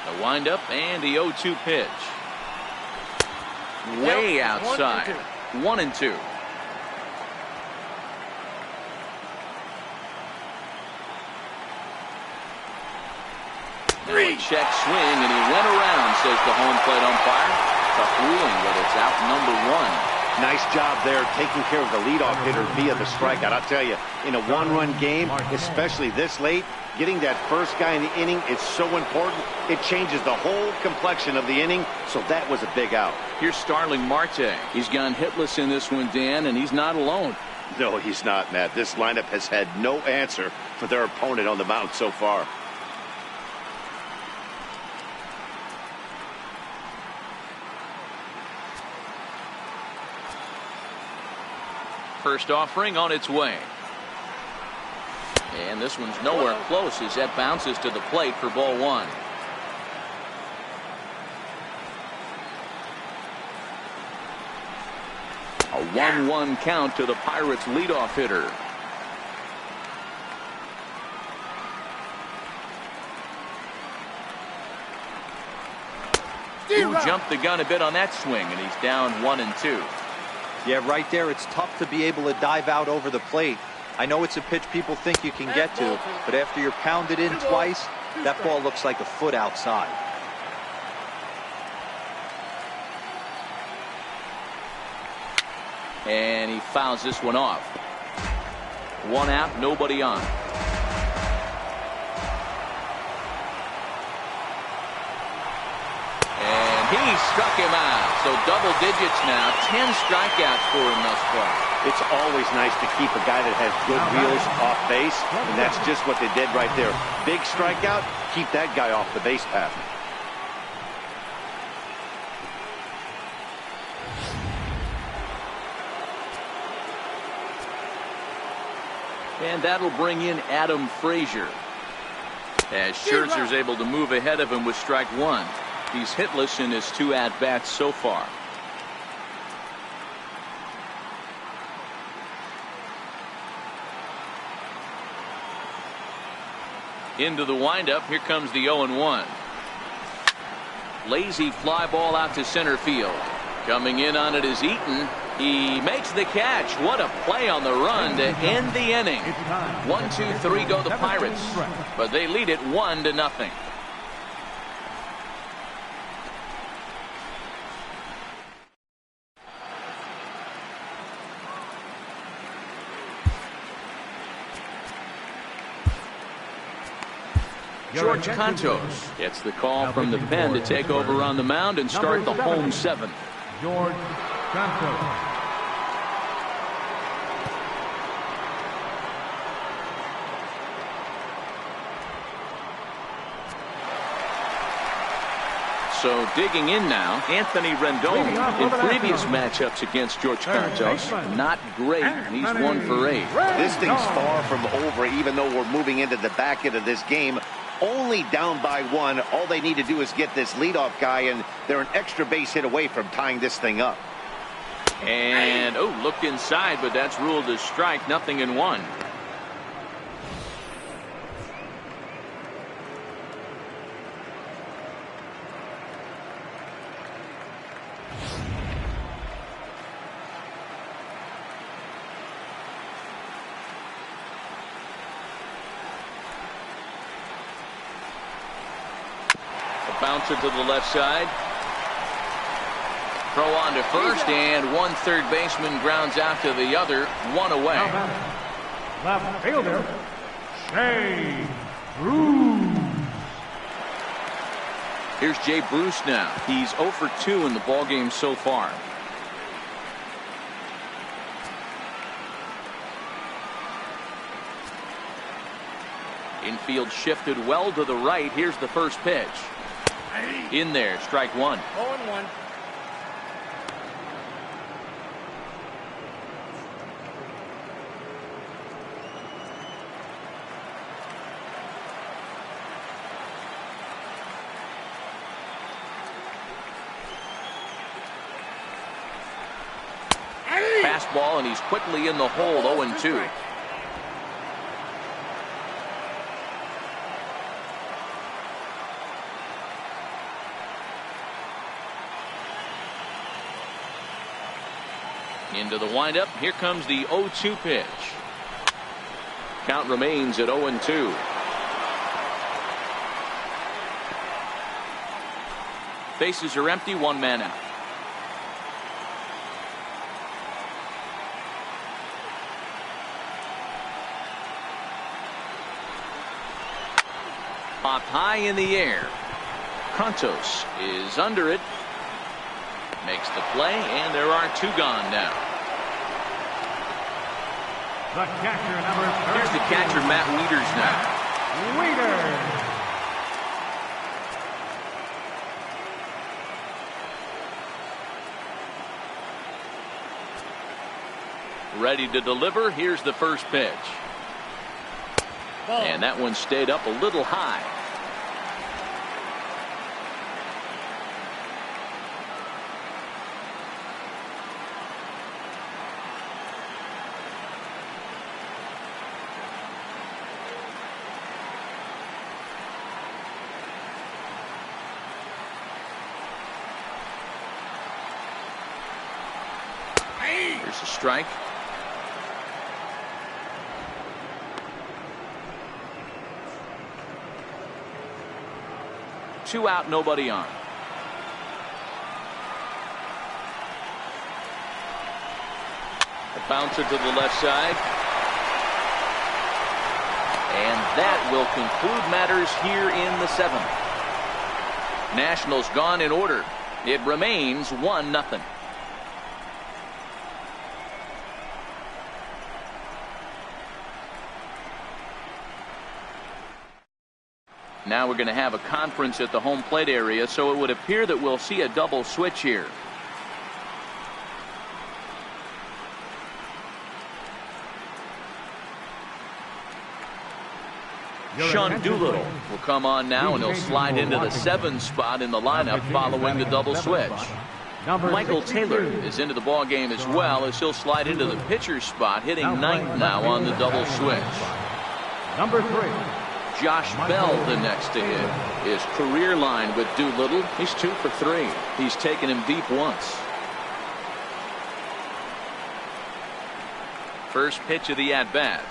The windup and the 0-2 pitch. Way outside. 1-2. Check swing, and he went around, says the home plate umpire. Tough ruling, but it's out number 1. Nice job there taking care of the leadoff hitter via the strikeout. I'll tell you, in a one-run game, especially this late, getting that first guy in the inning is so important. It changes the whole complexion of the inning, so that was a big out. Here's Starling Marte. He's gone hitless in this one, Dan, and he's not alone. No, he's not, Matt. This lineup has had no answer for their opponent on the mound so far. First offering on its way. And this one's nowhere close as that bounces to the plate for ball 1. A 1-1 count to the Pirates leadoff hitter. Who jumped the gun a bit on that swing, and he's down 1-2. Yeah, right there, it's tough to be able to dive out over the plate. I know it's a pitch people think you can get to, but after you're pounded in twice, that ball looks like a foot outside. And he fouls this one off. 1 out, nobody on. And he struck him out. So double digits now, 10 strikeouts for him thus far. It's always nice to keep a guy that has good wheels off base, and that's just what they did right there. Big strikeout, keep that guy off the base path. And that'll bring in Adam Frazier, as Scherzer's able to move ahead of him with strike 1. He's hitless in his 2 at-bats so far. Into the windup. Here comes the 0-1. Lazy fly ball out to center field. Coming in on it is Eaton. He makes the catch. What a play on the run to end the inning. 1, 2, 3 go the Pirates, but they lead it 1-0. George Cantos gets the call from the pen to take over on the mound and start the home 7th. George Cantos. So digging in now, Anthony Rendon in previous matchups against George Cantos. Not great. He's 1 for 8. This thing's far from over, even though we're moving into the back end of this game. Only down by 1. All they need to do is get this leadoff guy, and they're an extra base hit away from tying this thing up. And, looked inside, but that's ruled as strike. 0-1. Bouncer to the left side. Throw on to first, and one third baseman grounds out to the other. One away. Left fielder, Shea Bruce. Here's Jay Bruce now. He's 0 for 2 in the ballgame so far. Infield shifted well to the right. Here's the first pitch. In there, strike one. 0-1. Fastball, and he's quickly in the hole. 0-2. Into the windup. Here comes the 0-2 pitch. Count remains at 0-2. Bases are empty. One man out. Popped high in the air. Contos is under it. Makes the play, and there are two gone now. The catcher, number 32. Here's the catcher, Matt Wieters now. Wieters. Ready to deliver. Here's the first pitch. Ball. And that one stayed up a little high. Here's a strike. Two out, nobody on. A bouncer to the left side. And that will conclude matters here in the seventh. Nationals gone in order. It remains 1-0. Now we're going to have a conference at the home plate area, so it would appear that we'll see a double switch here. Sean Doolittle will come on now, and he'll slide into the 7 spot in the lineup following the double switch. Michael Taylor is into the ball game as well, as he'll slide into the pitcher's spot, hitting 9th now on the double switch. Number 3. Josh Bell, the next to hit. His career line with Doolittle, he's 2 for 3. He's taken him deep once. First pitch of the at-bat.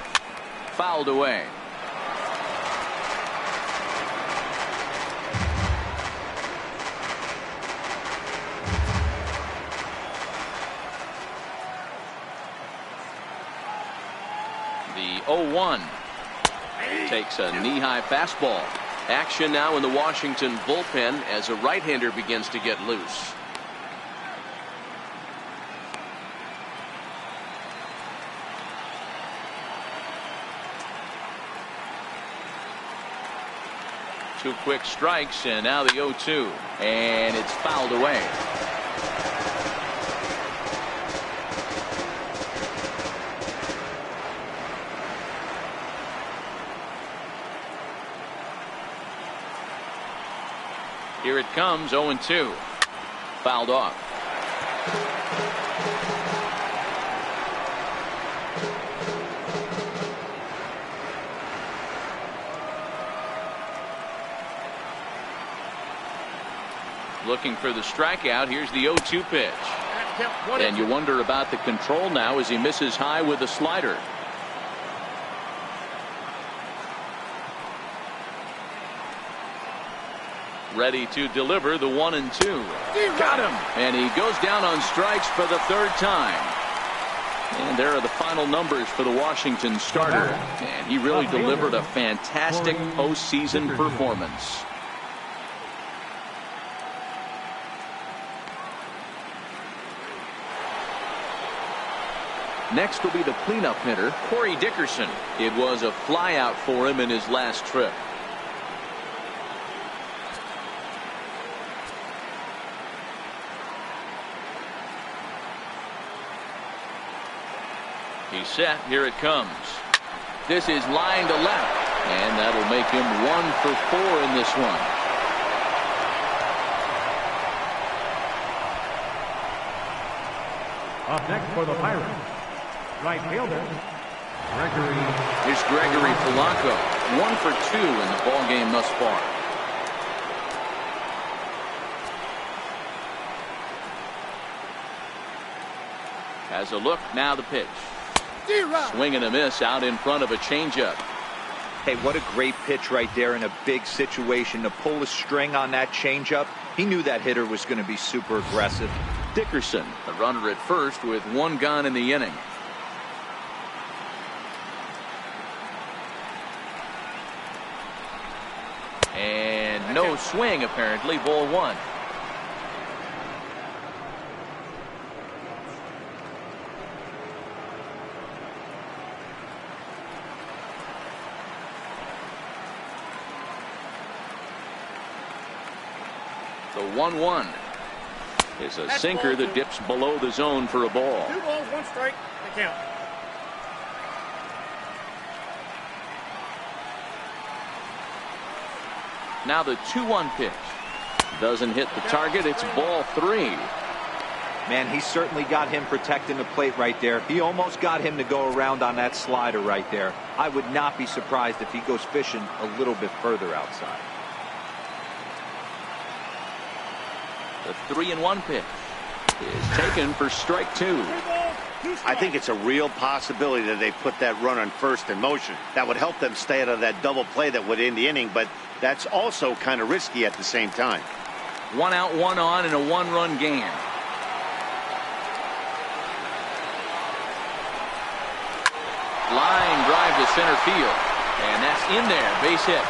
Fouled away. The 0-1. Takes a knee-high fastball. Action now in the Washington bullpen as a right-hander begins to get loose. Two quick strikes, and now the 0-2, and it's fouled away. Here it comes, 0-2. Fouled off. Looking for the strikeout. Here's the 0-2 pitch. And you wonder about the control now as he misses high with a slider. ready to deliver the 1-2. Got him. And he goes down on strikes for the third time. And there are the final numbers for the Washington starter. And he really delivered a fantastic postseason performance. Next will be the cleanup hitter, Corey Dickerson. It was a flyout for him in his last trip. He's set. Here it comes. This is line to left. And that'll make him 1 for 4 in this one. Up next for the Pirates, right fielder, Gregory. Here's Gregory Polanco. 1 for 2 in the ball game thus far. Has a look. Now the pitch. Swing and a miss out in front of a changeup. Hey, what a great pitch right there in a big situation to pull a string on that changeup. He knew that hitter was going to be super aggressive. Dickerson, the runner at first with 1 gone in the inning. And no swing apparently. Ball 1. The 1-1 is a sinker that dips below the zone for a ball. 2 balls, 1 strike. The count. Now the 2-1 pitch. Doesn't hit the target. It's ball 3. Man, he certainly got him protecting the plate right there. He almost got him to go around on that slider right there. I would not be surprised if he goes fishing a little bit further outside. The 3-1 pitch is taken for strike 2. I think it's a real possibility that they put that run on first in motion. That would help them stay out of that double play that would end the inning, but that's also kind of risky at the same time. 1 out, 1 on in a 1-run game. Line drive to center field, and that's in there. Base hit.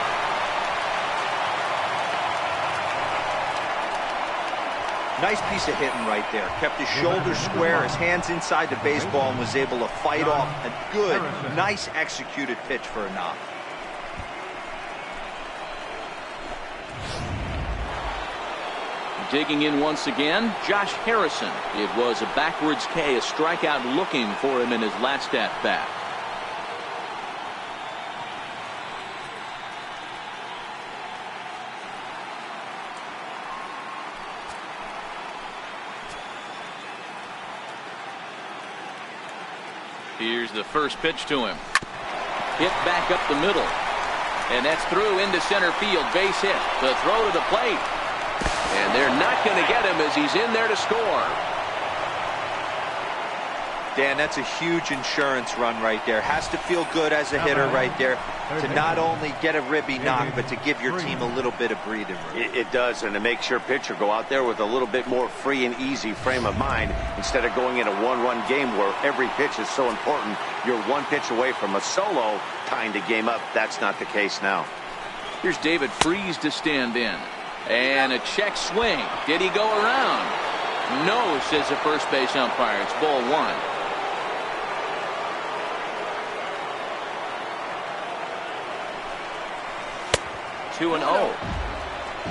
Nice piece of hitting right there. Kept his shoulders square, his hands inside the baseball, and was able to fight off a good, nice executed pitch for a knock. Digging in once again, Josh Harrison. It was a backwards K, a strikeout looking for him in his last at bat. Here's the first pitch to him. Hit back up the middle. And that's through into center field. Base hit. The throw to the plate. And they're not going to get him as he's in there to score. Dan, that's a huge insurance run right there. Has to feel good as a hitter right there to not only get a ribby knock, but to give your team a little bit of breathing room. It does, and it makes your pitcher go out there with a little bit more free and easy frame of mind instead of going in a 1-run game where every pitch is so important. You're 1 pitch away from a solo tying the game up. That's not the case now. Here's David Freese to stand in. And a check swing. Did he go around? No, says the first base umpire. It's ball 1. Two and 0.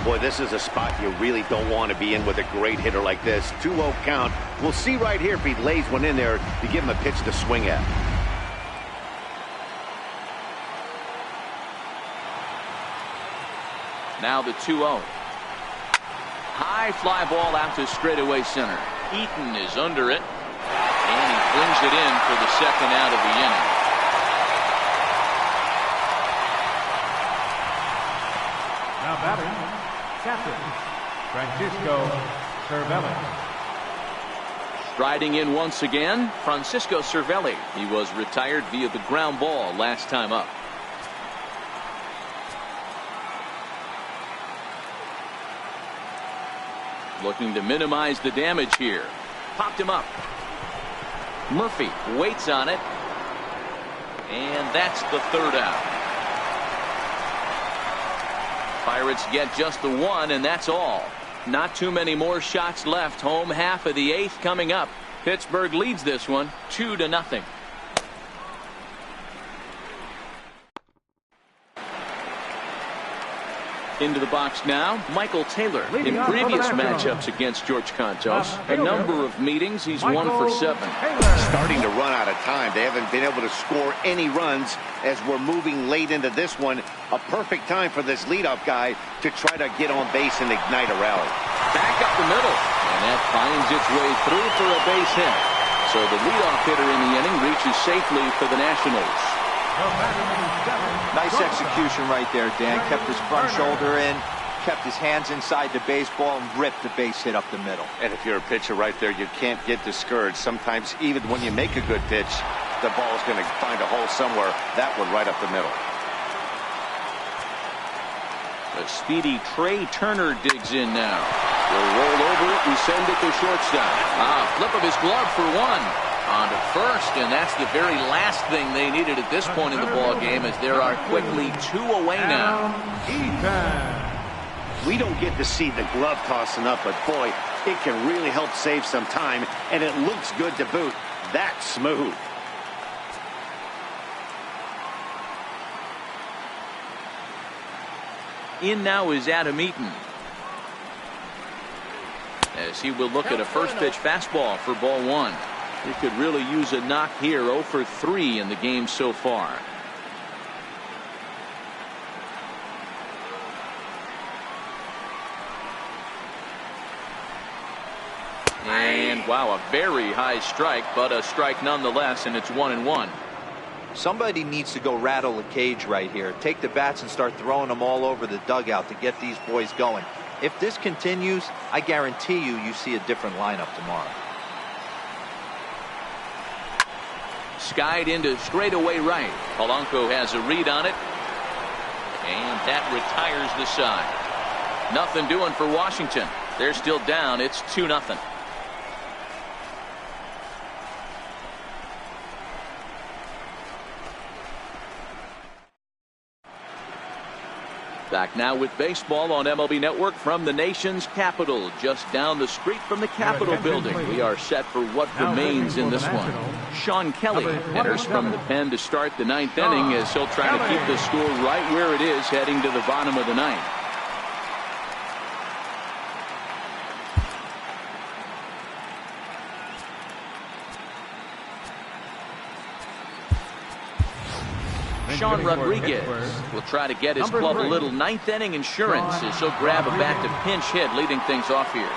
Boy, this is a spot you really don't want to be in with a great hitter like this. 2-0 count. We'll see right here if he lays one in there to give him a pitch to swing at. Now the 2-0. High fly ball out to straightaway center. Eaton is under it. And he brings it in for the second out of the inning. Now batting, captain, Francisco Cervelli. Striding in once again, Francisco Cervelli. He was retired via the ground ball last time up. Looking to minimize the damage here. Popped him up. Murphy waits on it. And that's the third out. Pirates get just the one, and that's all. Not too many more shots left. Home half of the eighth coming up. Pittsburgh leads this one 2-0. Into the box now, Michael Taylor. In previous matchups against George Contos, a number of meetings, he's 1 for 7. Starting to run out of time. They haven't been able to score any runs as we're moving late into this one. A perfect time for this leadoff guy to try to get on base and ignite a rally. Back up the middle, and that finds its way through for a base hit. So the leadoff hitter in the inning reaches safely for the Nationals. Nice execution right there, Dan. Kept his front shoulder in, kept his hands inside the baseball, and ripped the base hit up the middle. And if you're a pitcher right there, you can't get discouraged. Sometimes even when you make a good pitch, the ball is going to find a hole somewhere. That one right up the middle. The speedy Trey Turner digs in now. We'll roll over it and send it to shortstop. Flip of his glove for one. On to first, and that's the very last thing they needed at this point in the ball game, as there are quickly 2 away now. We don't get to see the glove toss enough, but boy, it can really help save some time, and it looks good to boot. That's smooth. In now is Adam Eaton, as he will look at a first pitch fastball for ball 1. He could really use a knock here. 0 for 3 in the game so far. And wow, a very high strike, but a strike nonetheless, and it's 1-1. Somebody needs to go rattle a cage right here. Take the bats and start throwing them all over the dugout to get these boys going. If this continues, I guarantee you see a different lineup tomorrow. Skied into straightaway right. Polanco has a read on it, and that retires the side. Nothing doing for Washington. They're still down. It's 2-0. Back now with baseball on MLB Network from the nation's capital, just down the street from the Capitol building. We are set for what remains in this one. Sean Kelly enters from the pen to start the 9th inning, as he'll try to keep the score right where it is heading to the bottom of the 9th. Sean Rodriguez will try to get his club a little 9th inning insurance, as he'll grab a bat to pinch hit, leading things off here.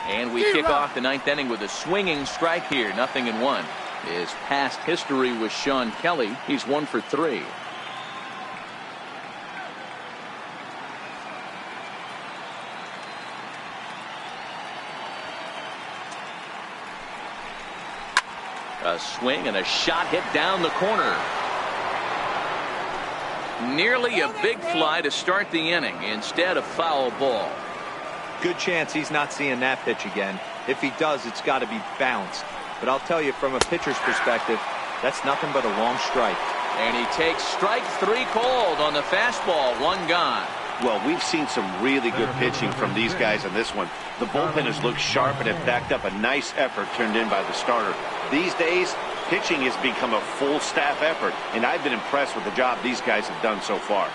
And we kick off the 9th inning with a swinging strike here. 0-1. His past history with Sean Kelly. He's 1 for 3. A swing and a shot hit down the corner. Nearly a big fly to start the inning. Instead, a foul ball. Good chance he's not seeing that pitch again. If he does, it's got to be bounced. But I'll tell you, from a pitcher's perspective, that's nothing but a long strike. And he takes strike 3 called on the fastball. 1 gone. Well, we've seen some really good pitching from these guys in this one. The bullpen has looked sharp and have backed up a nice effort turned in by the starter. These days, pitching has become a full staff effort, and I've been impressed with the job these guys have done so far.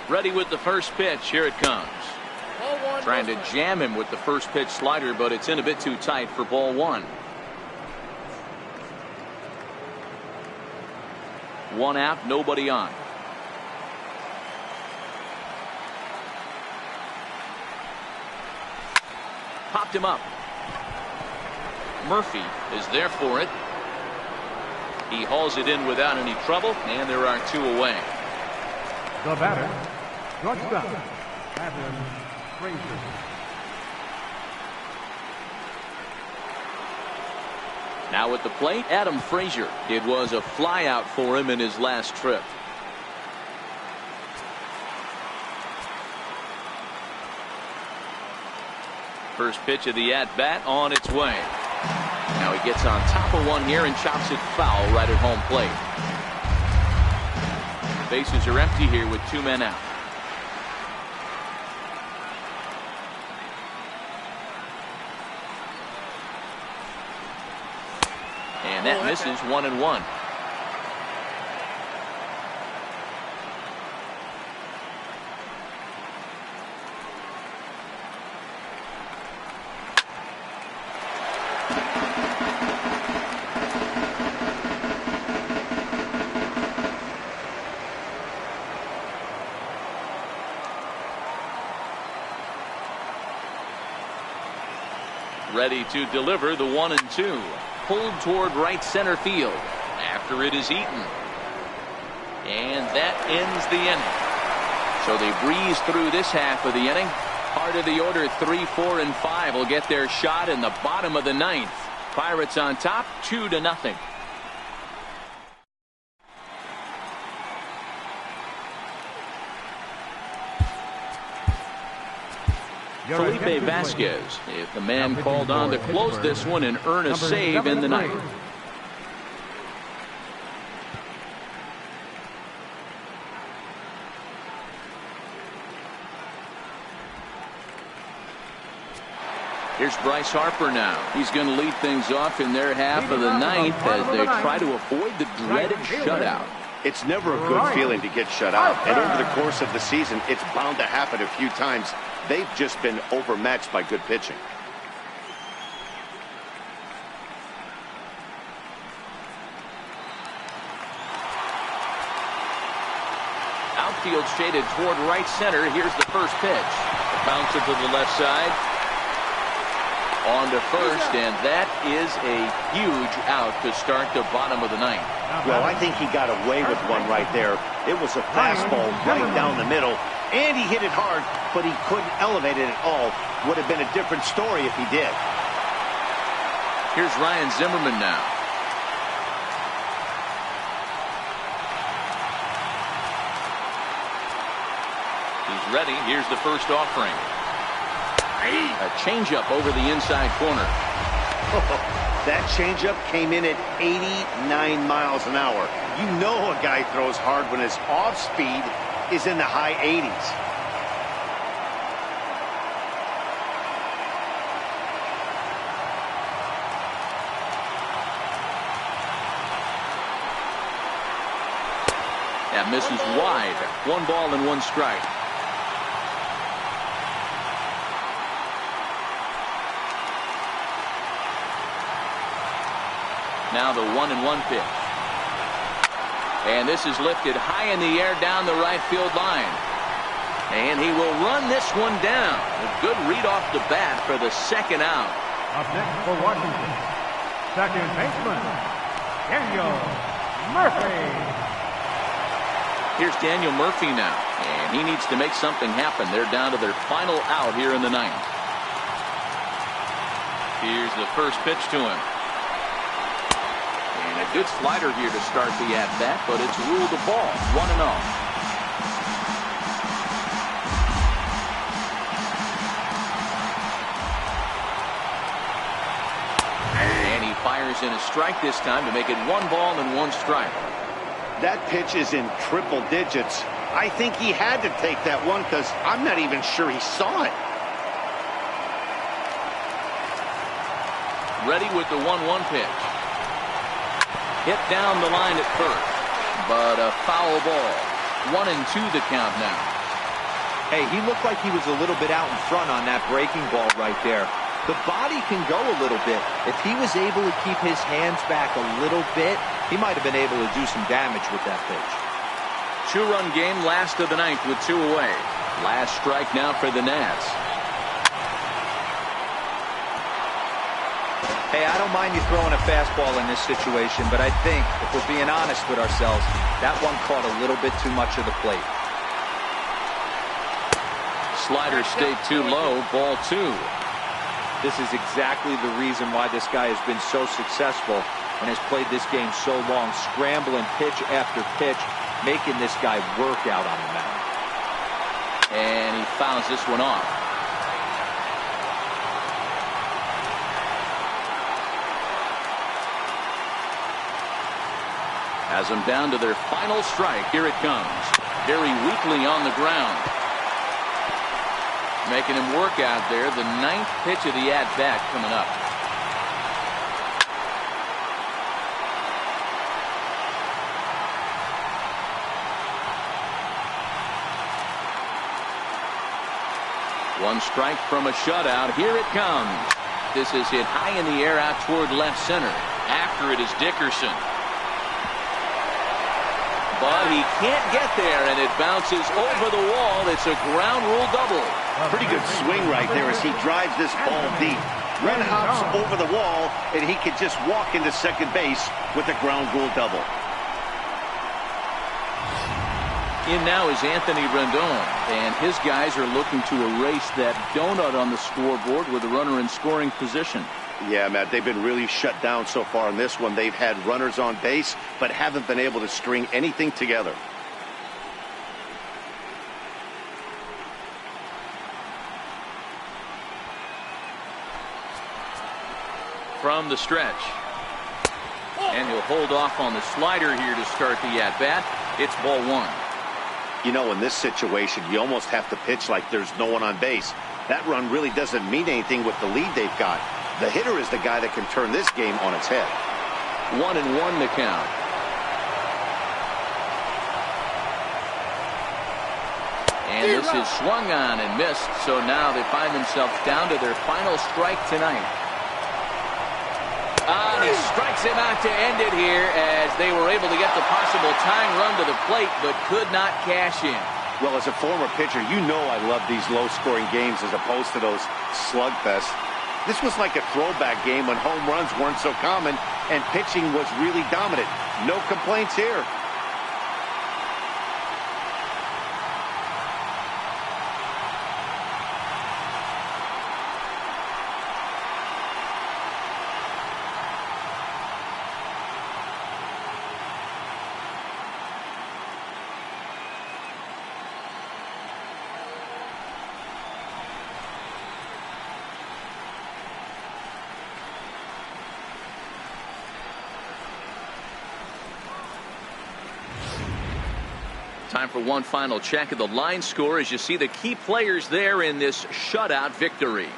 Ready with the first pitch. Here it comes. Trying to jam him with the first pitch slider, but it's in a bit too tight for ball 1. 1 out, nobody on. Popped him up. Murphy is there for it. He hauls it in without any trouble, and there are 2 away. The batter, shortstop, Adam Frazier. Now at the plate, Adam Frazier. It was a flyout for him in his last trip. First pitch of the at-bat on its way. Now he gets on top of one here and chops it foul right at home plate. Bases are empty here with 2 men out. And that misses 1-1. Ready to deliver the 1-2. Pulled toward right center field after it is eaten. And that ends the inning. So they breeze through this half of the inning. Part of the order 3, 4, and 5 will get their shot in the bottom of the 9th. Pirates on top 2-0. Felipe Vasquez, if the man called on to close this one and earn a save in the 9th. Here's Bryce Harper now. He's going to lead things off in their half of the 9th as they try to avoid the dreaded shutout. It's never a good feeling to get shut out, and over the course of the season, it's bound to happen a few times. They've just been overmatched by good pitching. Outfield shaded toward right center. Here's the first pitch. Bouncer to the left side. On to first, and that is a huge out to start the bottom of the 9th. Well, I think he got away with one right there. It was a fastball right down the middle, and he hit it hard, but he couldn't elevate it at all. Would have been a different story if he did. Here's Ryan Zimmerman now. He's ready. Here's the first offering. A changeup over the inside corner. That changeup came in at 89 miles an hour. You know a guy throws hard when his off speed is in the high 80s. That misses wide. 1 ball and 1 strike. Now the 1-1 pitch. And this is lifted high in the air down the right field line. And he will run this one down. A good read off the bat for the second out. Up next for Washington, second baseman, Daniel Murphy. Here's Daniel Murphy now. And he needs to make something happen. They're down to their final out here in the 9th. Here's the first pitch to him. A good slider here to start the at-bat, but it's ruled a ball. 1-0. And he fires in a strike this time to make it 1 ball and 1 strike. That pitch is in triple digits. I think he had to take that one because I'm not even sure he saw it. Ready with the 1-1 pitch. Hit down the line at first, but a foul ball. 1-2 the count now. Hey, he looked like he was a little bit out in front on that breaking ball right there. The body can go a little bit. If he was able to keep his hands back a little bit, he might have been able to do some damage with that pitch. 2-run game, last of the 9th with 2 away. Last strike now for the Nats. Hey, I don't mind you throwing a fastball in this situation, but I think, if we're being honest with ourselves, that one caught a little bit too much of the plate. Slider stayed too low, ball 2. This is exactly the reason why this guy has been so successful and has played this game so long, scrambling pitch after pitch, making this guy work out on the mound. And he fouls this one off. Has them down to their final strike. Here it comes. Very weakly on the ground. Making him work out there. The 9th pitch of the at-bat coming up. One strike from a shutout. Here it comes. This is hit high in the air out toward left center. After it is Dickerson. But he can't get there, and it bounces over the wall. It's a ground rule double. Pretty good swing right there as he drives this ball deep. Run hops over the wall, and he can just walk into second base with a ground rule double. In now is Anthony Rendon, and his guys are looking to erase that donut on the scoreboard with a runner in scoring position. Yeah, Matt, they've been really shut down so far in this one. They've had runners on base, but haven't been able to string anything together. From the stretch. And he'll hold off on the slider here to start the at-bat. It's ball 1. You know, in this situation, you almost have to pitch like there's no one on base. That run really doesn't mean anything with the lead they've got. The hitter is the guy that can turn this game on its head. 1-1 the count. And this is swung on and missed, so now they find themselves down to their final strike tonight. And he strikes him out to end it here as they were able to get the possible tying run to the plate, but could not cash in. Well, as a former pitcher, you know I love these low-scoring games as opposed to those slugfests. This was like a throwback game when home runs weren't so common and pitching was really dominant. No complaints here. Time for one final check of the line score as you see the key players there in this shutout victory.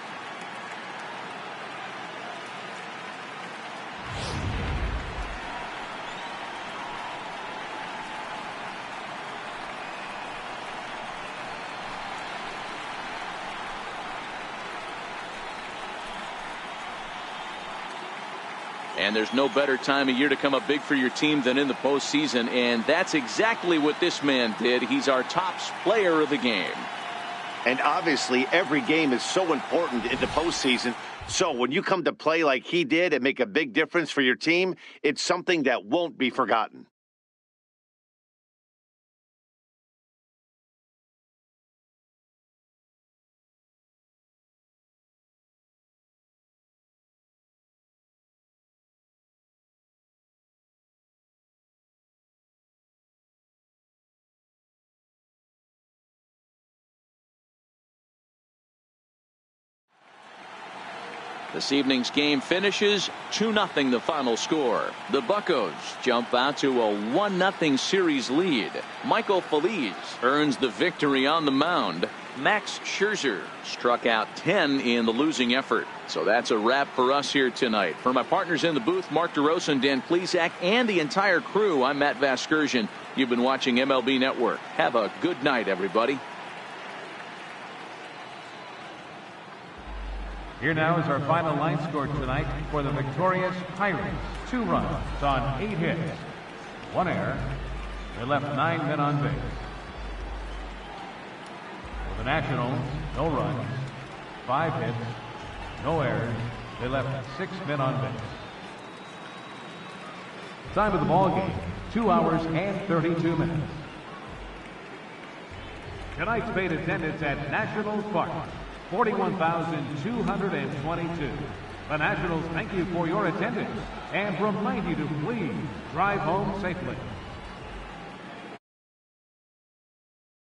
And there's no better time of year to come up big for your team than in the postseason, and that's exactly what this man did. He's our top player of the game. And obviously, every game is so important in the postseason. So when you come to play like he did and make a big difference for your team, it's something that won't be forgotten. This evening's game finishes 2-0 the final score. The Buccos jump out to a 1-0 series lead. Michael Feliz earns the victory on the mound. Max Scherzer struck out 10 in the losing effort. So that's a wrap for us here tonight. For my partners in the booth, Mark DeRosa and Dan Plesac, and the entire crew, I'm Matt Vasgersian. You've been watching MLB Network. Have a good night, everybody. Here now is our final line score tonight for the victorious Pirates. 2 runs on 8 hits, 1 error. They left 9 men on base. For the Nationals, no runs, 5 hits, no errors, They left 6 men on base. Time of the ball game, 2 hours and 32 minutes. Tonight's paid attendance at Nationals Park, 41,222. The Nationals thank you for your attendance and remind you to please drive home safely.